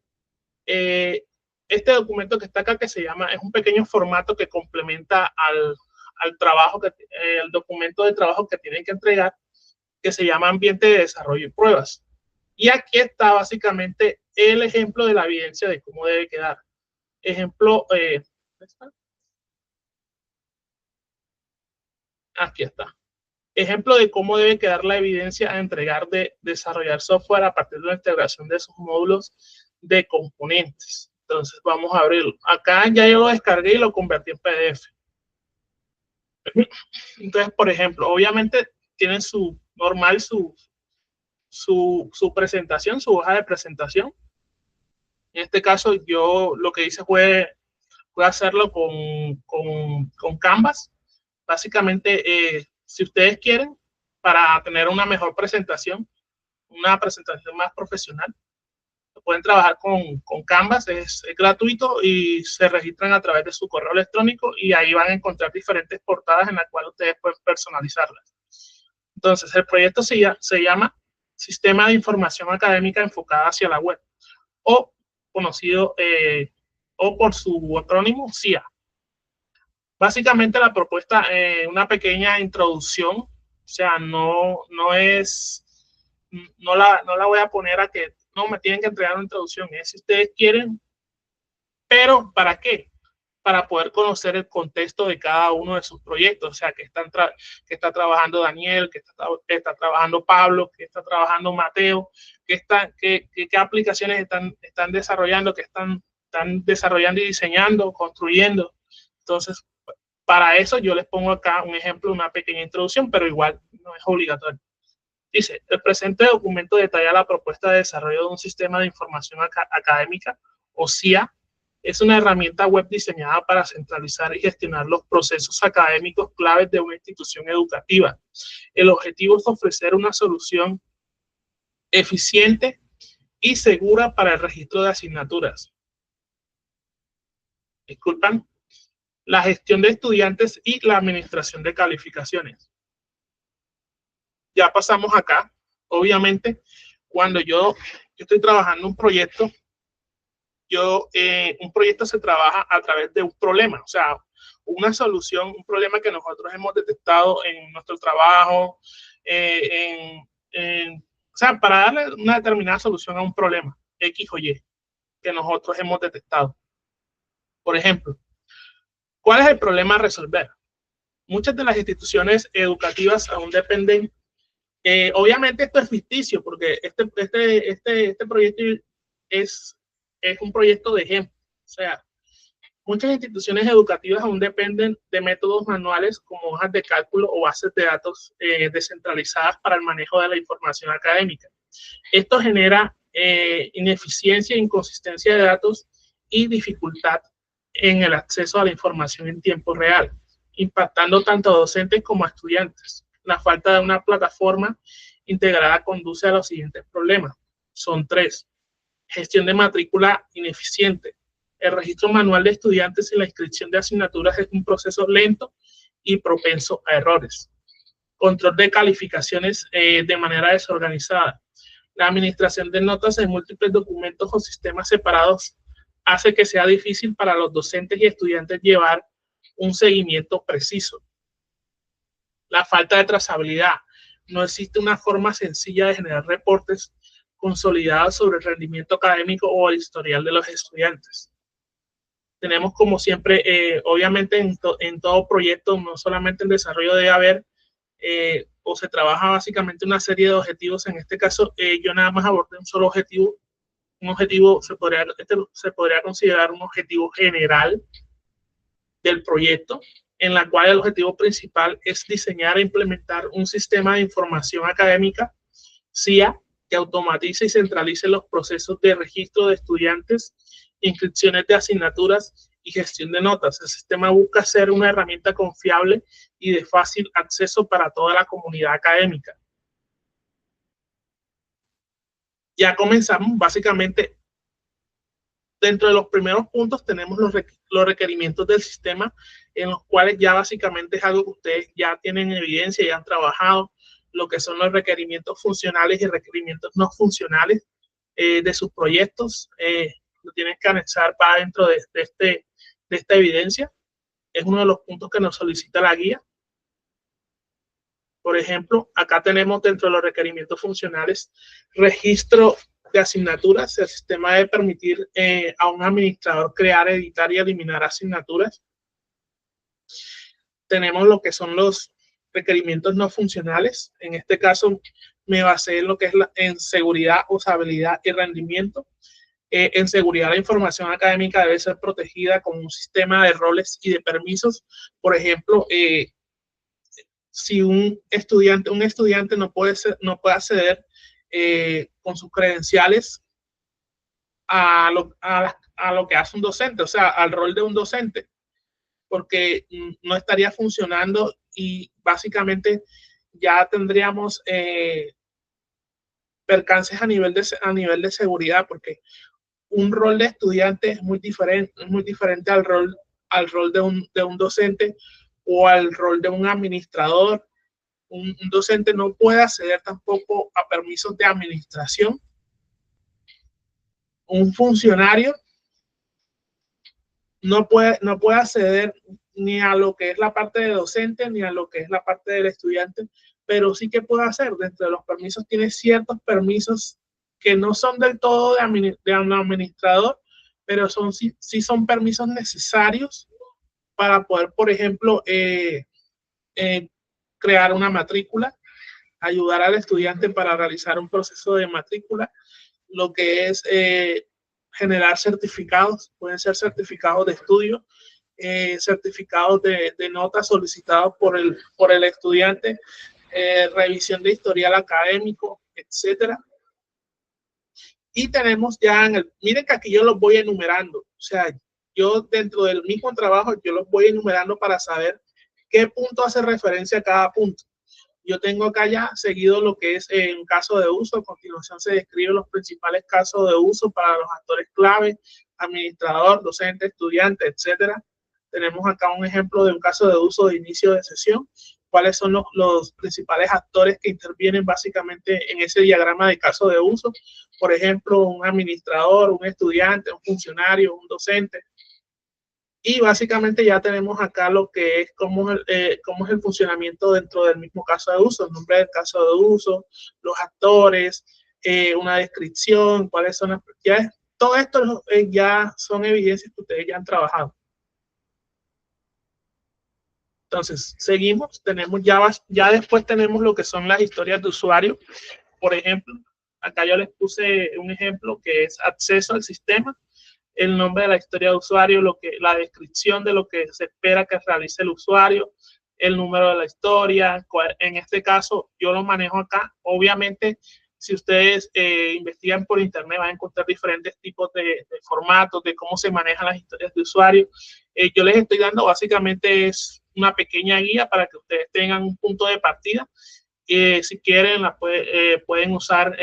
este documento que está acá, que se llama, es un pequeño formato que complementa al trabajo, el documento de trabajo que tienen que entregar, que se llama ambiente de desarrollo y pruebas. Y aquí está básicamente el ejemplo de la evidencia de cómo debe quedar. Ejemplo, aquí está. Ejemplo de cómo debe quedar la evidencia a entregar de desarrollar software a partir de la integración de sus módulos de componentes. Entonces vamos a abrirlo. Acá ya yo lo descargué y lo convertí en PDF. Entonces, por ejemplo, obviamente tienen su presentación, su hoja de presentación. En este caso yo lo que hice fue hacerlo con Canvas. Básicamente, si ustedes quieren, para tener una mejor presentación, una presentación más profesional, pueden trabajar con Canvas, es gratuito y se registran a través de su correo electrónico y ahí van a encontrar diferentes portadas en las cuales ustedes pueden personalizarlas. Entonces, el proyecto se llama Sistema de Información Académica Enfocada hacia la Web, o conocido o por su acrónimo CIA. Básicamente la propuesta, una pequeña introducción, o sea, no la voy a poner a que no me tienen que entregar una introducción, es si ustedes quieren, pero ¿para qué? Para poder conocer el contexto de cada uno de sus proyectos, o sea, que está trabajando Daniel, que está trabajando Pablo, que está trabajando Mateo, qué aplicaciones están desarrollando, que están desarrollando y diseñando, construyendo. Entonces, para eso yo les pongo acá un ejemplo, una pequeña introducción, pero igual no es obligatorio. Dice, el presente documento detalla la propuesta de desarrollo de un sistema de información académica, o CIA. Es una herramienta web diseñada para centralizar y gestionar los procesos académicos claves de una institución educativa. El objetivo es ofrecer una solución eficiente y segura para el registro de asignaturas. Disculpan. La gestión de estudiantes y la administración de calificaciones. Ya pasamos acá. Obviamente, cuando yo estoy trabajando un proyecto, un proyecto se trabaja a través de un problema, o sea, una solución, un problema que nosotros hemos detectado en nuestro trabajo, o sea, para darle una determinada solución a un problema, X o Y, que nosotros hemos detectado. Por ejemplo, ¿cuál es el problema a resolver? Muchas de las instituciones educativas aún dependen, obviamente esto es ficticio, porque este proyecto es un proyecto de ejemplo. O sea, muchas instituciones educativas aún dependen de métodos manuales como hojas de cálculo o bases de datos descentralizadas para el manejo de la información académica. Esto genera ineficiencia, inconsistencia de datos y dificultad en el acceso a la información en tiempo real, impactando tanto a docentes como a estudiantes. La falta de una plataforma integrada conduce a los siguientes problemas. Son 3. Gestión de matrícula ineficiente. El registro manual de estudiantes y la inscripción de asignaturas es un proceso lento y propenso a errores. Control de calificaciones de manera desorganizada. La administración de notas en múltiples documentos o sistemas separados hace que sea difícil para los docentes y estudiantes llevar un seguimiento preciso. La falta de trazabilidad. No existe una forma sencilla de generar reportes consolidados sobre el rendimiento académico o el historial de los estudiantes. Tenemos, como siempre, obviamente en todo proyecto, no solamente en desarrollo, debe haber o se trabaja básicamente una serie de objetivos. En este caso, yo nada más abordé un solo objetivo. Un objetivo se podría considerar un objetivo general del proyecto, en la cual el objetivo principal es diseñar e implementar un sistema de información académica, CIA, que automatice y centralice los procesos de registro de estudiantes, inscripciones de asignaturas y gestión de notas. El sistema busca ser una herramienta confiable y de fácil acceso para toda la comunidad académica. Ya comenzamos, básicamente, dentro de los primeros puntos tenemos los requerimientos del sistema, en los cuales ya básicamente es algo que ustedes ya tienen evidencia, ya han trabajado, lo que son los requerimientos funcionales y requerimientos no funcionales de sus proyectos. Lo tienen que anexar para dentro de esta evidencia. Es uno de los puntos que nos solicita la guía. Por ejemplo, acá tenemos dentro de los requerimientos funcionales registro de asignaturas. El sistema debe permitir a un administrador crear, editar y eliminar asignaturas. Tenemos lo que son los requerimientos no funcionales. En este caso me basé en lo que es en seguridad, usabilidad y rendimiento. En seguridad, la información académica debe ser protegida con un sistema de roles y de permisos. Por ejemplo, si un estudiante no puede acceder con sus credenciales a lo que hace un docente, o sea, al rol de un docente, porque no estaría funcionando y básicamente ya tendríamos percances a nivel de seguridad, porque un rol de estudiante es muy diferente al rol de un docente o al rol de un administrador. Un docente no puede acceder tampoco a permisos de administración. Un funcionario no puede acceder ni a lo que es la parte de docente ni a lo que es la parte del estudiante, pero sí que puede hacer. Dentro de los permisos tiene ciertos permisos que no son del todo de un administrador, pero sí son permisos necesarios para poder, por ejemplo, crear una matrícula, ayudar al estudiante para realizar un proceso de matrícula, lo que es generar certificados, pueden ser certificados de estudio, certificados de notas solicitados por el estudiante, revisión de historial académico, etcétera. Y tenemos ya miren que aquí yo los voy enumerando, o sea, yo dentro del mismo trabajo, yo los voy enumerando para saber qué punto hace referencia a cada punto. Yo tengo acá ya seguido lo que es un caso de uso. A continuación se describen los principales casos de uso para los actores clave, administrador, docente, estudiante, etcétera. Tenemos acá un ejemplo de un caso de uso de inicio de sesión. ¿Cuáles son los principales actores que intervienen básicamente en ese diagrama de caso de uso? Por ejemplo, un administrador, un estudiante, un funcionario, un docente. Y básicamente ya tenemos acá lo que es cómo es el funcionamiento dentro del mismo caso de uso, el nombre del caso de uso, los actores, una descripción, cuáles son las propiedades. Todo esto ya son evidencias que ustedes ya han trabajado. Entonces, seguimos, tenemos ya después tenemos lo que son las historias de usuario. Por ejemplo, acá yo les puse un ejemplo que es acceso al sistema, el nombre de la historia de usuario, la descripción de lo que se espera que realice el usuario, el número de la historia. En este caso, yo lo manejo acá. Obviamente, si ustedes investigan por internet, van a encontrar diferentes tipos de formatos, de cómo se manejan las historias de usuario. Yo les estoy dando básicamente es una pequeña guía para que ustedes tengan un punto de partida. Si quieren, pueden usar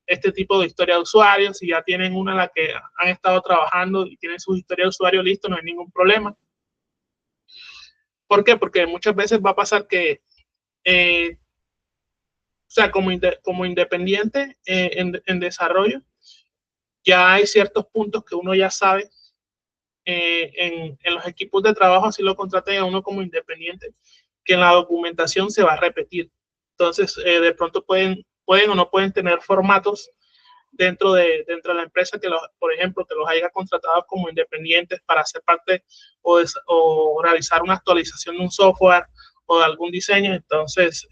este tipo de historia de usuario. Si ya tienen una en la que han estado trabajando y tienen su historia de usuario listo, no hay ningún problema. ¿Por qué? Porque muchas veces va a pasar que, o sea, como independiente en desarrollo, ya hay ciertos puntos que uno ya sabe en los equipos de trabajo, así lo contraten a uno como independiente, que en la documentación se va a repetir. Entonces, de pronto pueden o no pueden tener formatos dentro de la empresa que, por ejemplo, que los haya contratado como independientes para hacer parte o realizar una actualización de un software o de algún diseño. Entonces,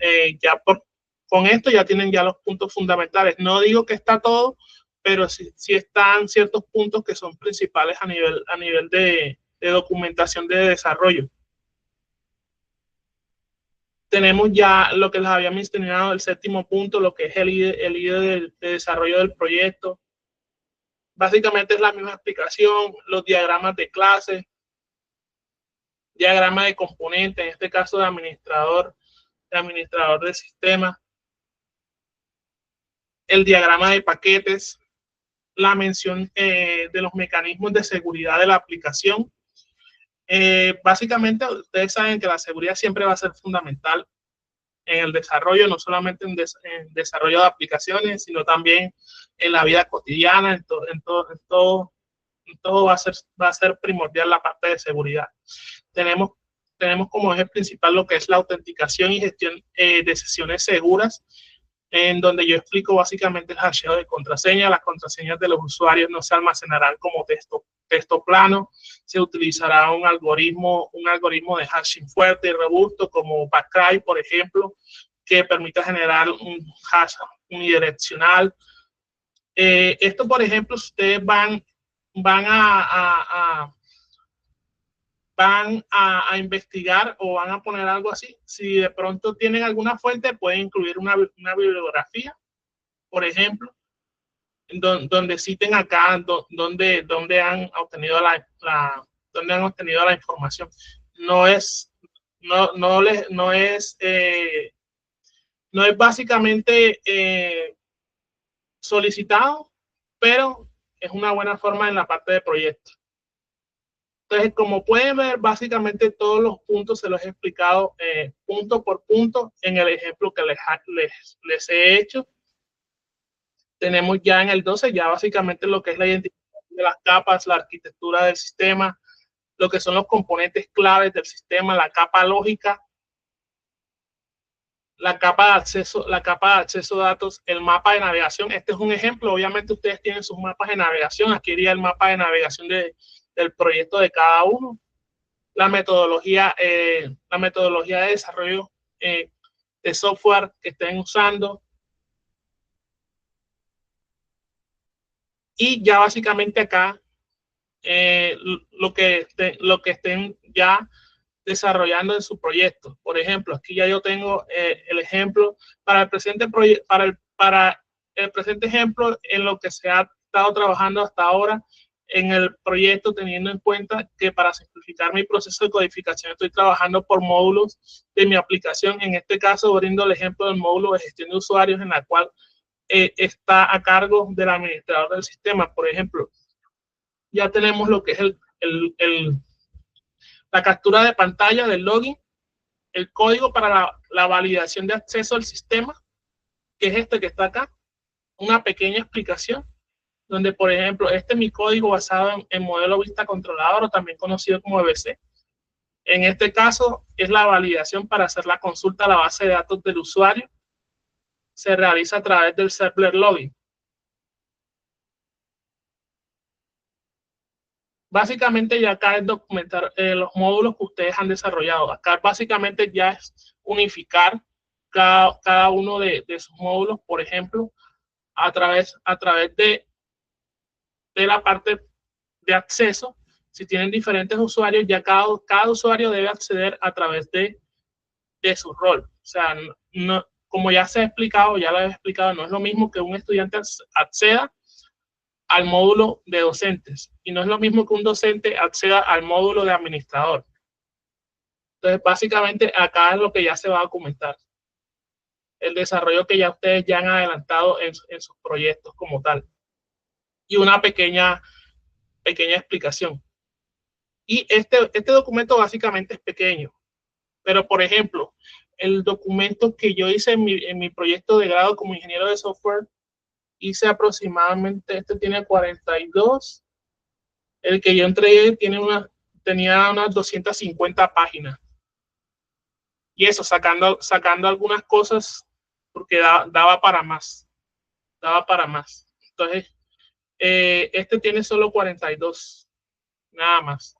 con esto ya tienen ya los puntos fundamentales. No digo que está todo, pero sí están ciertos puntos que son principales a nivel de documentación de desarrollo. Tenemos ya lo que les había mencionado, el séptimo punto, lo que es el IDE de desarrollo del proyecto. Básicamente es la misma explicación, los diagramas de clase, diagrama de componente, en este caso de administrador de sistema, el diagrama de paquetes, la mención de los mecanismos de seguridad de la aplicación. Básicamente, ustedes saben que la seguridad siempre va a ser fundamental en el desarrollo, no solamente en desarrollo de aplicaciones, sino también en la vida cotidiana, en todo va a ser primordial la parte de seguridad. Tenemos como eje principal lo que es la autenticación y gestión de sesiones seguras, en donde yo explico básicamente el hasheo de contraseña. Las contraseñas de los usuarios no se almacenarán como texto plano, se utilizará un algoritmo de hashing fuerte y robusto como Backride, por ejemplo, que permita generar un hash unidireccional. Esto, por ejemplo, si ustedes van a investigar o van a poner algo así, si de pronto tienen alguna fuente, pueden incluir una bibliografía, por ejemplo, donde citen acá donde han obtenido donde han obtenido la información. No es básicamente solicitado, pero es una buena forma en la parte de proyecto. Entonces, como pueden ver, básicamente todos los puntos se los he explicado punto por punto en el ejemplo que les he hecho. Tenemos ya en el 12 ya básicamente lo que es la identificación de las capas, la arquitectura del sistema, lo que son los componentes claves del sistema, la capa lógica, la capa de acceso a datos, el mapa de navegación. Este es un ejemplo. Obviamente ustedes tienen sus mapas de navegación. Aquí iría el mapa de navegación del proyecto de cada uno. La metodología de desarrollo de software que estén usando. Y ya básicamente acá lo que estén ya desarrollando en su proyecto. Por ejemplo, aquí ya yo tengo el ejemplo para el presente para el presente ejemplo en lo que se ha estado trabajando hasta ahora en el proyecto, teniendo en cuenta que para simplificar mi proceso de codificación estoy trabajando por módulos de mi aplicación. En este caso, brindo el ejemplo del módulo de gestión de usuarios, en la cual está a cargo del administrador del sistema. Por ejemplo, ya tenemos lo que es la captura de pantalla del login, el código para la validación de acceso al sistema, que es este que está acá, una pequeña explicación, donde, por ejemplo, este es mi código basado en modelo vista controlador, o también conocido como VC. En este caso, es la validación para hacer la consulta a la base de datos del usuario. Se realiza a través del server login. Básicamente ya acá es documentar los módulos que ustedes han desarrollado. Acá básicamente ya es unificar cada uno de sus módulos, por ejemplo, a través de la parte de acceso. Si tienen diferentes usuarios, ya cada usuario debe acceder a través de su rol. O sea, no, como ya se ha explicado, ya lo he explicado, no es lo mismo que un estudiante acceda al módulo de docentes, y no es lo mismo que un docente acceda al módulo de administrador. Entonces, básicamente, acá es lo que ya se va a documentar. El desarrollo que ya ustedes ya han adelantado en sus proyectos como tal. Y una pequeña explicación. Y este documento básicamente es pequeño. Pero, por ejemplo, el documento que yo hice en mi proyecto de grado como ingeniero de software, hice aproximadamente, este tiene 42, el que yo entregué tenía unas 250 páginas. Y eso, sacando algunas cosas, porque daba para más, daba para más. Entonces, este tiene solo 42, nada más.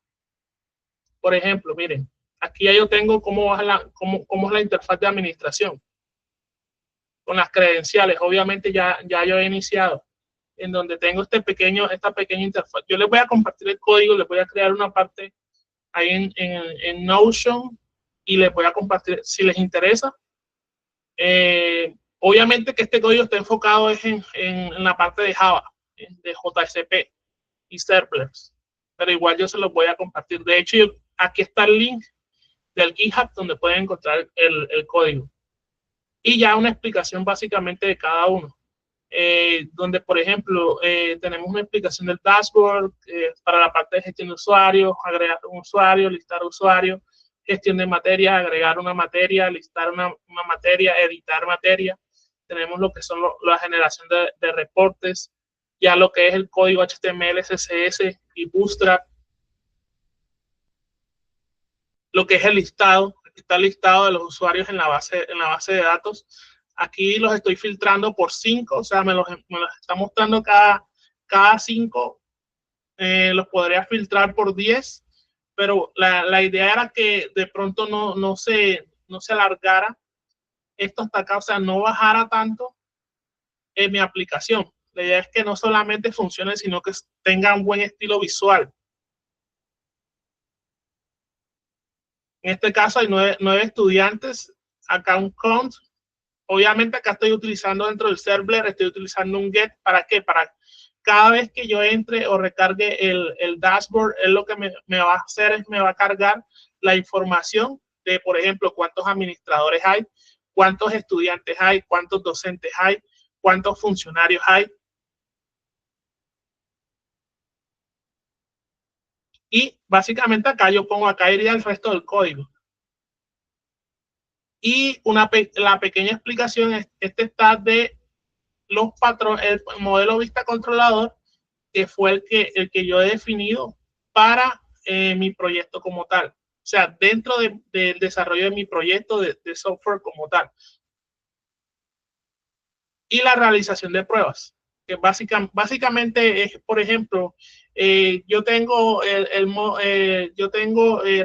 Por ejemplo, miren, aquí ya yo tengo cómo es la interfaz de administración con las credenciales. Obviamente ya yo he iniciado, en donde tengo esta pequeña interfaz. Yo les voy a compartir el código, les voy a crear una parte ahí en Notion y les voy a compartir si les interesa. Obviamente que este código está enfocado en la parte de Java, de JSP y serverless, pero igual yo se los voy a compartir. De hecho, aquí está el link del GitHub donde pueden encontrar el código. Y ya una explicación básicamente de cada uno. Donde, por ejemplo, tenemos una explicación del dashboard para la parte de gestión de usuarios, agregar un usuario, listar usuario, gestión de materia, agregar una materia, listar una materia, editar materia. Tenemos lo que son la generación de reportes, ya lo que es el código HTML, CSS y Bootstrap, lo que es el listado. Aquí está el listado de los usuarios en la base de datos. Aquí los estoy filtrando por 5, o sea, me los está mostrando cada 5. Los podría filtrar por 10, pero la idea era que de pronto no se alargara esto hasta acá, o sea, no bajara tanto en mi aplicación. La idea es que no solamente funcione, sino que tenga un buen estilo visual. En este caso hay 9 estudiantes, acá un count. Obviamente acá estoy utilizando dentro del server, estoy utilizando un get. ¿Para qué? Para cada vez que yo entre o recargue el dashboard, es lo que me va a hacer es me va a cargar la información de, por ejemplo, cuántos administradores hay, cuántos estudiantes hay, cuántos docentes hay, cuántos funcionarios hay. Y básicamente acá yo pongo, acá iría el resto del código. Y la pequeña explicación es este está de los patrones, el modelo vista controlador, que fue el que yo he definido para mi proyecto como tal. O sea, dentro del desarrollo de mi proyecto de software como tal. Y la realización de pruebas, que básicamente es, por ejemplo, yo tengo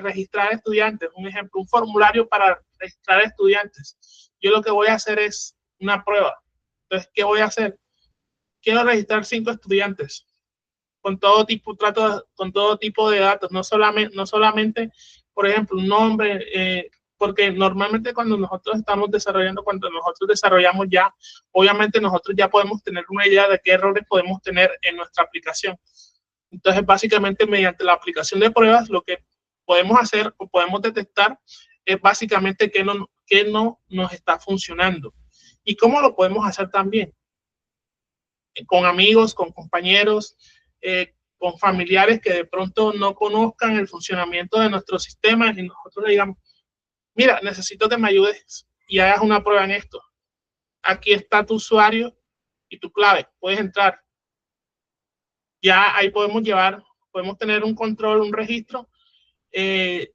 registrar estudiantes, un ejemplo, un formulario para registrar estudiantes. Yo lo que voy a hacer es una prueba. Entonces, ¿qué voy a hacer? Quiero registrar 5 estudiantes con todo tipo de datos, no solamente, por ejemplo, un nombre, porque normalmente cuando nosotros desarrollamos ya, obviamente nosotros ya podemos tener una idea de qué errores podemos tener en nuestra aplicación. Entonces, básicamente, mediante la aplicación de pruebas, lo que podemos hacer o podemos detectar es básicamente qué no nos está funcionando. ¿Y cómo lo podemos hacer también? Con amigos, con compañeros, con familiares que de pronto no conozcan el funcionamiento de nuestros sistemas y nosotros le digamos, mira, necesito que me ayudes y hagas una prueba en esto. Aquí está tu usuario y tu clave, puedes entrar. Ya ahí podemos tener un control, un registro de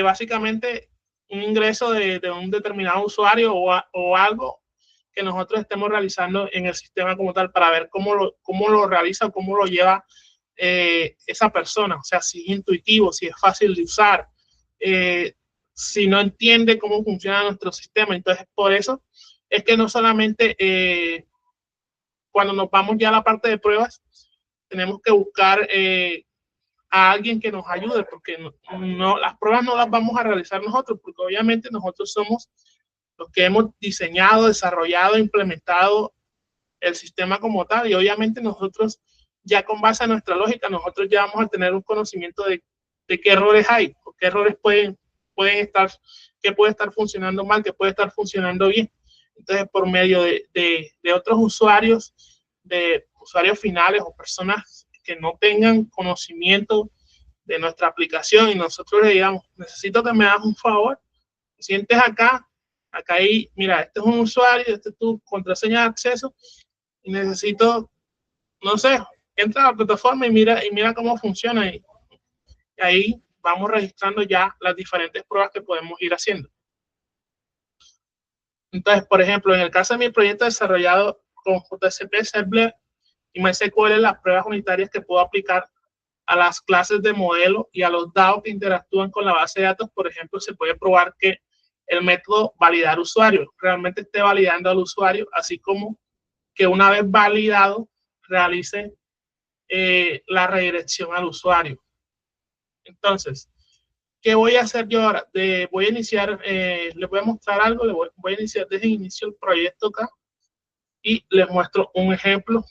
básicamente un ingreso de un determinado usuario o algo que nosotros estemos realizando en el sistema como tal para ver cómo lo realiza o cómo lo lleva esa persona. O sea, si es intuitivo, si es fácil de usar, si no entiende cómo funciona nuestro sistema. Entonces, por eso es que no solamente cuando nos vamos ya a la parte de pruebas, tenemos que buscar a alguien que nos ayude, porque las pruebas no las vamos a realizar nosotros, porque obviamente nosotros somos los que hemos diseñado, desarrollado, implementado el sistema como tal, y obviamente nosotros ya con base a nuestra lógica, nosotros ya vamos a tener un conocimiento de qué errores hay, o qué errores pueden estar, qué puede estar funcionando mal, qué puede estar funcionando bien. Entonces, por medio de otros usuarios, de usuarios finales o personas que no tengan conocimiento de nuestra aplicación y nosotros le digamos, necesito que me hagas un favor, te sientes acá ahí, mira, este es un usuario, este es tu contraseña de acceso y necesito, no sé, entra a la plataforma y mira cómo funciona y ahí vamos registrando ya las diferentes pruebas que podemos ir haciendo. Entonces, por ejemplo, en el caso de mi proyecto desarrollado con JCP Servlet y MySQL, las pruebas unitarias que puedo aplicar a las clases de modelo y a los DAO que interactúan con la base de datos, por ejemplo, se puede probar que el método validar usuario realmente esté validando al usuario, así como que una vez validado realice la redirección al usuario. Entonces, ¿qué voy a hacer yo ahora? Voy a iniciar, les voy a mostrar algo, voy a iniciar desde el inicio el proyecto acá y les muestro un ejemplo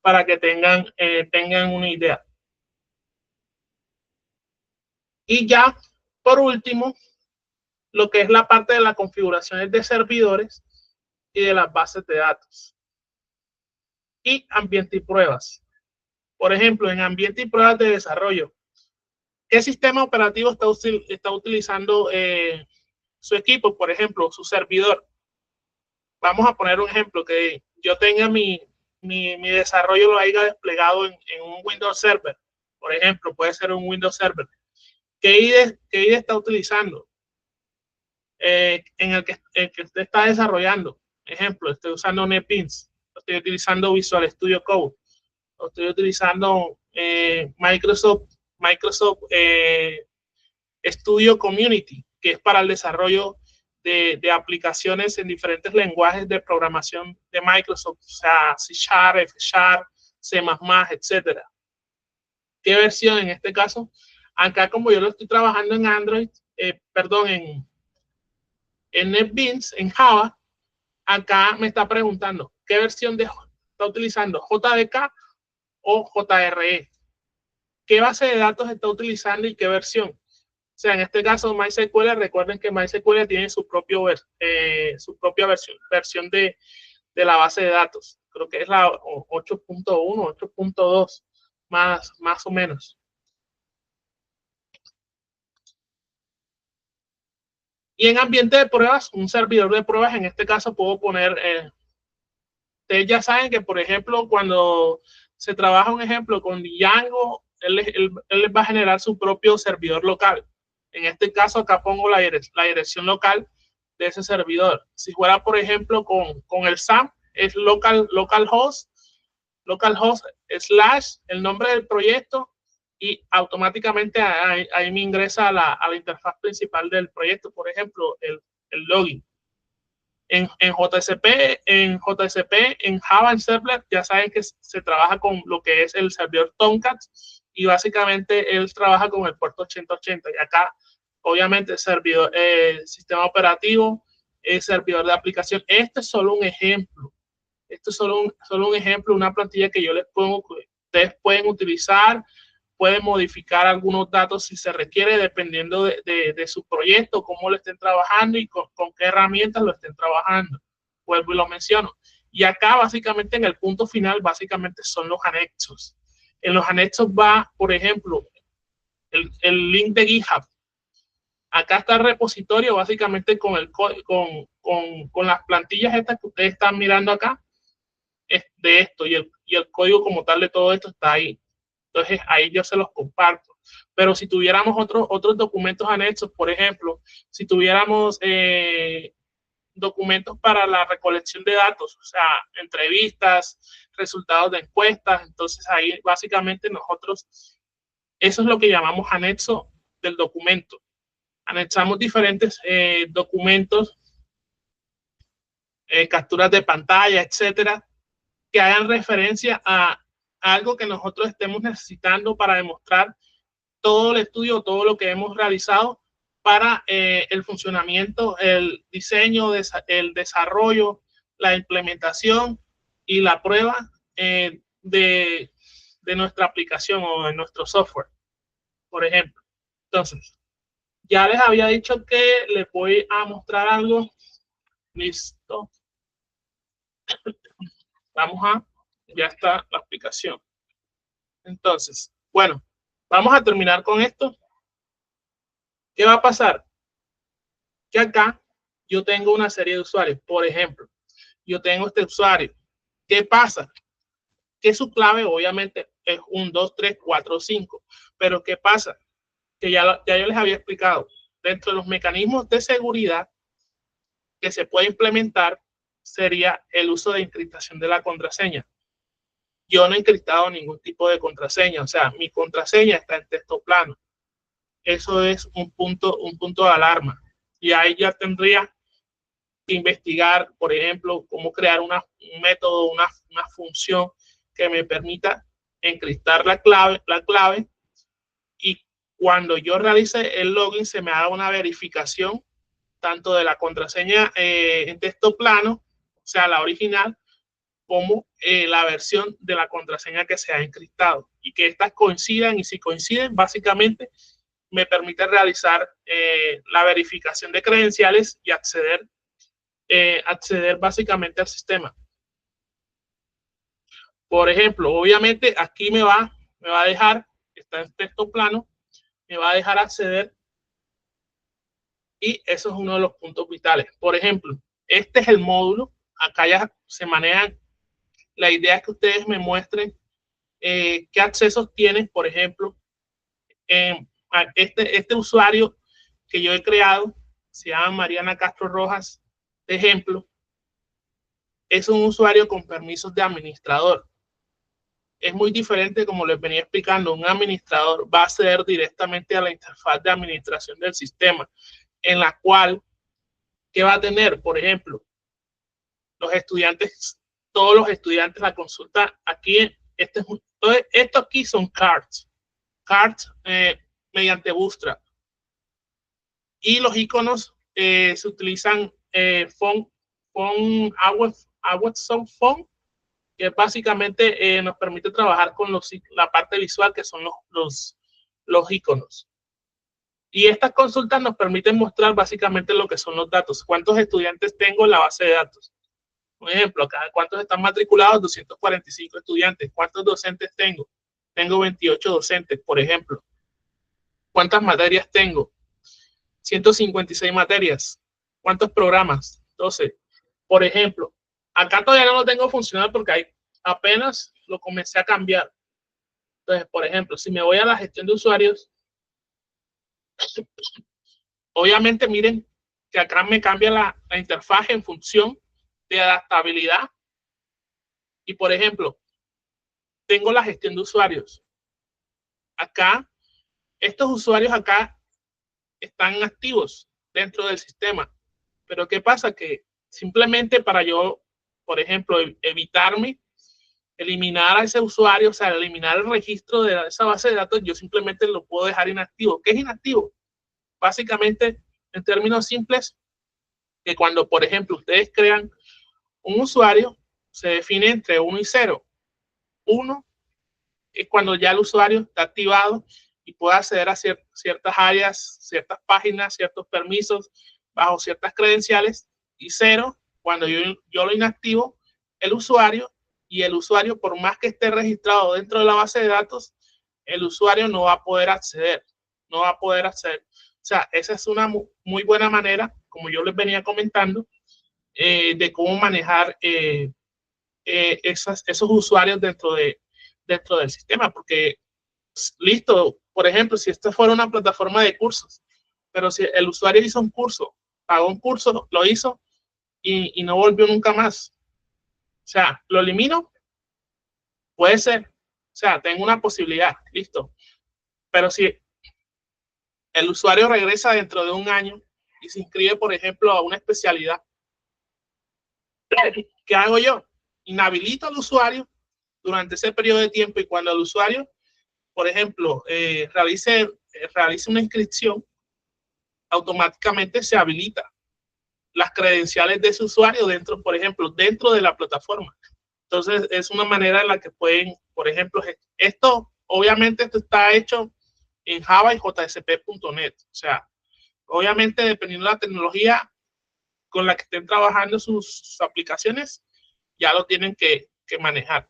para que tengan una idea. Y ya, por último, lo que es la parte de las configuraciones de servidores y de las bases de datos. Y ambiente y pruebas. Por ejemplo, en ambiente y pruebas de desarrollo, ¿qué sistema operativo está utilizando su equipo? Por ejemplo, su servidor. Vamos a poner un ejemplo, que yo tenga mi desarrollo lo haya desplegado en un Windows Server. Por ejemplo, puede ser un Windows Server. ¿Qué IDE está utilizando? En el que usted está desarrollando. Ejemplo, estoy usando NetBeans, estoy utilizando Visual Studio Code, estoy utilizando Microsoft Studio Community, que es para el desarrollo de aplicaciones en diferentes lenguajes de programación de Microsoft, o sea, C Sharp, F Sharp, C++, etcétera. ¿Qué versión en este caso? Acá, como yo lo estoy trabajando en Android, en NetBeans, en Java, acá me está preguntando qué versión está utilizando, JDK o JRE. ¿Qué base de datos está utilizando y qué versión? O sea, en este caso, MySQL, recuerden que MySQL tiene su propia versión de la base de datos. Creo que es la 8.1, 8.2, más o menos. Y en ambiente de pruebas, un servidor de pruebas, en este caso puedo poner, ustedes ya saben que, por ejemplo, cuando se trabaja un ejemplo con Django, él va a generar su propio servidor local. En este caso, acá pongo la dirección local de ese servidor. Si fuera, por ejemplo, con el SAM, es localhost / el nombre del proyecto y automáticamente ahí me ingresa a la interfaz principal del proyecto, por ejemplo, el login. En JCP, en Java, en Servlet, ya saben que se trabaja con lo que es el servidor Tomcat y básicamente él trabaja con el puerto 8080. Y acá, obviamente, servidor, sistema operativo, servidor de aplicación. Este es solo un ejemplo. Esto es solo un ejemplo, una plantilla que yo les pongo, que ustedes pueden utilizar, pueden modificar algunos datos si se requiere, dependiendo de su proyecto, cómo lo estén trabajando y con qué herramientas lo estén trabajando. Vuelvo y lo menciono. Y acá, básicamente, en el punto final, básicamente son los anexos. En los anexos va, por ejemplo, el link de GitHub. Acá está el repositorio, básicamente, con las plantillas estas que ustedes están mirando acá, de esto, y el código como tal de todo esto está ahí. Entonces, ahí yo se los comparto. Pero si tuviéramos otros documentos anexos, por ejemplo, si tuviéramos documentos para la recolección de datos, o sea, entrevistas, resultados de encuestas, entonces ahí básicamente nosotros, eso es lo que llamamos anexo del documento. Anexamos diferentes documentos, capturas de pantalla, etcétera, que hagan referencia a algo que nosotros estemos necesitando para demostrar todo el estudio, todo lo que hemos realizado para el funcionamiento, el diseño, el desarrollo, la implementación y la prueba de nuestra aplicación o de nuestro software, por ejemplo. Entonces, ya les había dicho que les voy a mostrar algo. Listo. Ya está la aplicación. Entonces, bueno, Vamos a terminar con esto. ¿Qué va a pasar? Que acá yo tengo una serie de usuarios. Por ejemplo, yo tengo este usuario. ¿Qué pasa? Que su clave obviamente es 1, 2, 3, 4, 5. Pero ¿qué pasa? Que ya yo les había explicado. Dentro de los mecanismos de seguridad que se puede implementar sería el uso de encriptación de la contraseña. Yo no he encriptado ningún tipo de contraseña, o sea, mi contraseña está en texto plano. Eso es un punto de alarma. Y ahí ya tendría que investigar, por ejemplo, cómo crear un método, una función que me permita encriptar la clave y cuando yo realice el login se me haga una verificación tanto de la contraseña en texto plano, o sea, la original, como la versión de la contraseña que se ha encriptado y que estas coincidan y si coinciden, básicamente me permite realizar la verificación de credenciales y acceder básicamente al sistema. Por ejemplo, obviamente aquí me va a dejar, está en texto plano, me va a dejar acceder y eso es uno de los puntos vitales. Por ejemplo, este es el módulo, acá ya se manejan, la idea es que ustedes me muestren qué accesos tienen, por ejemplo, este usuario que yo he creado, se llama Mariana Castro Rojas, de ejemplo, es un usuario con permisos de administrador. Es muy diferente, como les venía explicando, un administrador va a acceder directamente a la interfaz de administración del sistema, en la cual, ¿qué va a tener? Por ejemplo, los estudiantes, todos los estudiantes, la consulta aquí, esto aquí son cards mediante Bootstrap. Y los iconos se utilizan Phone Phone, que básicamente nos permite trabajar con la parte visual, que son los iconos. Y estas consultas nos permiten mostrar básicamente lo que son los datos. ¿Cuántos estudiantes tengo en la base de datos? Por ejemplo, acá, ¿cuántos están matriculados? 245 estudiantes. ¿Cuántos docentes tengo? Tengo 28 docentes, por ejemplo. ¿Cuántas materias tengo? 156 materias. ¿Cuántos programas? 12. Por ejemplo, acá todavía no lo tengo funcional porque apenas lo comencé a cambiar. Entonces, por ejemplo, si me voy a la gestión de usuarios, obviamente miren que acá me cambia la interfaz en función de adaptabilidad. Y por ejemplo, tengo la gestión de usuarios. Acá, estos usuarios acá están activos dentro del sistema. Pero ¿qué pasa? Que simplemente para yo, por ejemplo, evitarme eliminar a ese usuario, o sea, eliminar el registro de esa base de datos, yo simplemente lo puedo dejar inactivo. ¿Qué es inactivo? Básicamente, en términos simples, que cuando, por ejemplo, ustedes crean un usuario, se define entre 1 y 0. 1 es cuando ya el usuario está activado y puede acceder a ciertas áreas, ciertas páginas, ciertos permisos bajo ciertas credenciales. Y 0, cuando yo lo inactivo, el usuario, y el usuario, por más que esté registrado dentro de la base de datos, el usuario no va a poder acceder. No va a poder acceder. O sea, esa es una muy buena manera, como yo les venía comentando, de cómo manejar esos usuarios dentro del sistema, porque listo, por ejemplo, si esta fuera una plataforma de cursos, pero si el usuario hizo un curso, pagó un curso, lo hizo y no volvió nunca más, o sea, lo elimino, puede ser, o sea, tengo una posibilidad, listo, pero si el usuario regresa dentro de un año y se inscribe, por ejemplo, a una especialidad, ¿qué hago yo? Inhabilito al usuario durante ese periodo de tiempo y cuando el usuario, por ejemplo, realice una inscripción, automáticamente se habilita las credenciales de ese usuario dentro, por ejemplo, dentro de la plataforma. Entonces, es una manera en la que pueden, por ejemplo, esto, obviamente, esto está hecho en Java y JSP.NET. O sea, obviamente, dependiendo de la tecnología con la que estén trabajando sus aplicaciones, ya lo tienen que manejar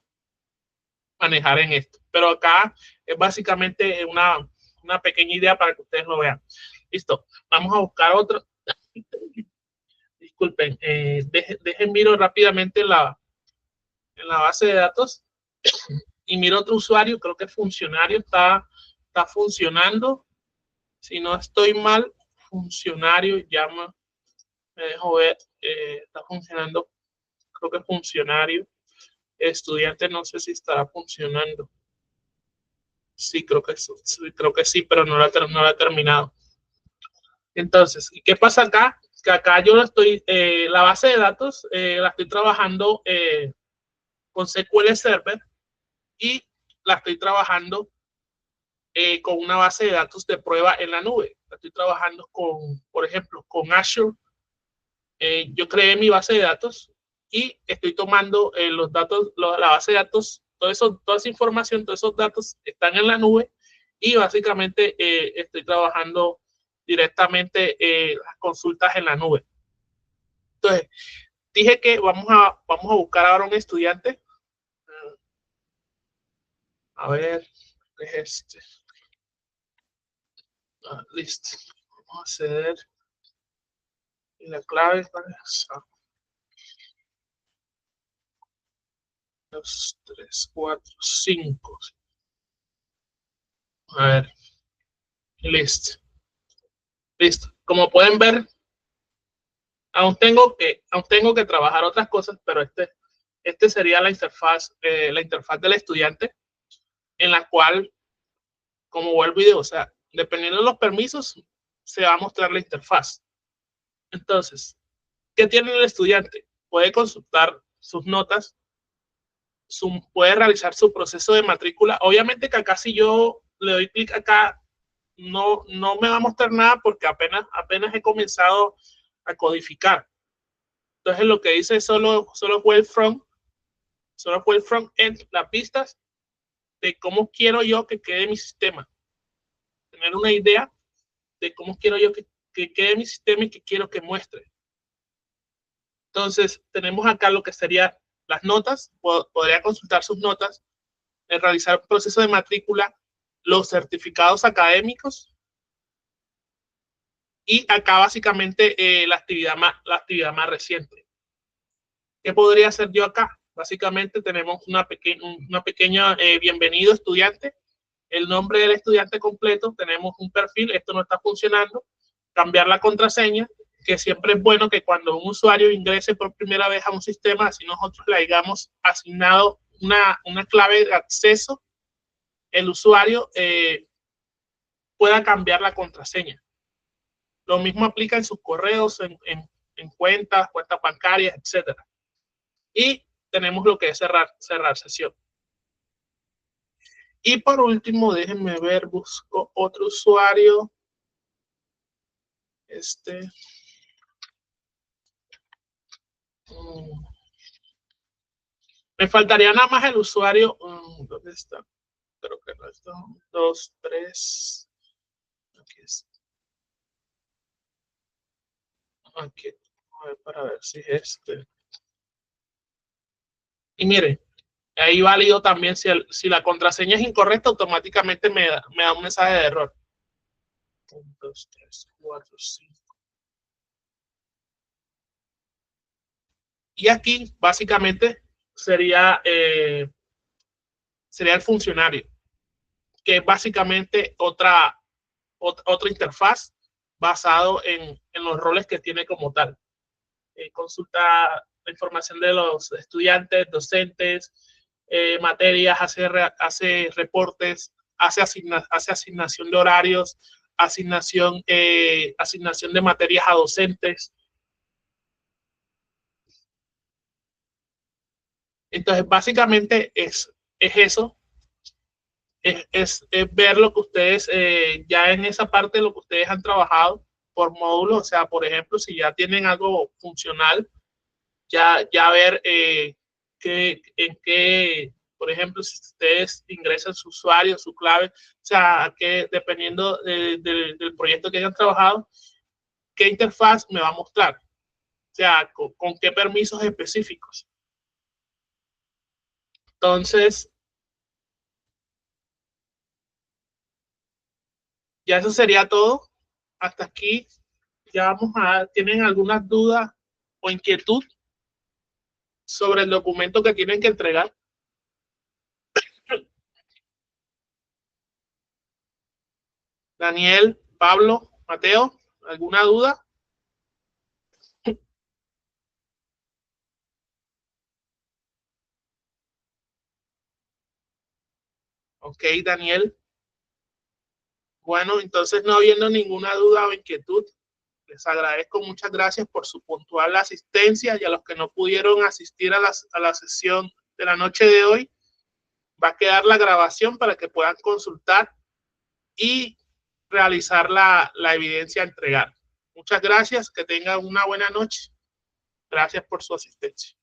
en esto. Pero acá Es básicamente una pequeña idea para que ustedes lo vean. Listo, vamos a buscar otro. Disculpen, dejen miro rápidamente en la base de datos y miro otro usuario, creo que funcionario está funcionando. Si no estoy mal, funcionario llama, me dejo ver, está funcionando, creo que funcionario. Estudiante no sé si estará funcionando. Sí, creo que sí, pero no la he terminado. Entonces, ¿y qué pasa acá? Que acá yo la base de datos la estoy trabajando con SQL Server y la estoy trabajando con una base de datos de prueba en la nube. La estoy trabajando por ejemplo, con Azure. Yo creé mi base de datos y estoy tomando los datos, la base de datos, toda esa información, todos esos datos están en la nube y básicamente estoy trabajando directamente las consultas en la nube. Entonces, dije que vamos a buscar ahora un estudiante. A ver, ¿qué es este? Listo. Vamos a hacer. Y la clave es 2, 3, 4, 5. A ver, listo. Listo. Como pueden ver, aún tengo que trabajar otras cosas, pero este sería la interfaz del estudiante, en la cual, como vuelvo y digo, o sea, dependiendo de los permisos, se va a mostrar la interfaz. Entonces, ¿qué tiene el estudiante? Puede consultar sus notas, puede realizar su proceso de matrícula. Obviamente que acá si yo le doy clic acá, no me va a mostrar nada porque apenas he comenzado a codificar. Entonces lo que dice solo fue el front end, las pistas de cómo quiero yo que quede mi sistema. Tener una idea de cómo quiero yo que quede mi sistema y que quiero que muestre. Entonces tenemos acá lo que serían las notas, podría consultar sus notas, realizar el proceso de matrícula, los certificados académicos y acá básicamente la actividad más reciente. ¿Qué podría hacer yo acá? Básicamente tenemos una pequeña bienvenido estudiante, el nombre del estudiante completo, tenemos un perfil, esto no está funcionando, cambiar la contraseña, que siempre es bueno que cuando un usuario ingrese por primera vez a un sistema, así nosotros le hayamos asignado una clave de acceso, el usuario pueda cambiar la contraseña. Lo mismo aplica en sus correos, en cuentas bancarias, etcétera. Y tenemos lo que es cerrar sesión. Y por último, déjenme ver, busco otro usuario. Me faltaría nada más el usuario. ¿Dónde está? Creo que no está. 2, 3. Aquí está. Aquí. A ver, para ver si es Y miren, ahí válido también si la contraseña es incorrecta, automáticamente me da un mensaje de error. 1, 2, 3, 4, 5. Y aquí básicamente sería el funcionario, que es básicamente otra interfaz basado en los roles que tiene como tal. Consulta la información de los estudiantes, docentes, materias, hace reportes, hace asignación de horarios, asignación de materias a docentes. Entonces, básicamente es eso, es ver lo que ustedes, ya en esa parte, lo que ustedes han trabajado por módulo, o sea, por ejemplo, si ya tienen algo funcional, ya ver en qué, por ejemplo, si ustedes ingresan su usuario, su clave, o sea, que dependiendo del proyecto que hayan trabajado, qué interfaz me va a mostrar, o sea, con qué permisos específicos. Entonces, Ya eso sería todo. Hasta aquí ya vamos a, ¿tienen algunas dudas o inquietud sobre el documento que tienen que entregar? Daniel, Pablo, Mateo, ¿alguna duda? Ok, Daniel. Bueno, entonces no habiendo ninguna duda o inquietud, les agradezco, muchas gracias por su puntual asistencia y a los que no pudieron asistir a la sesión de la noche de hoy, va a quedar la grabación para que puedan consultar y realizar la evidencia a entregar. Muchas gracias, que tengan una buena noche. Gracias por su asistencia.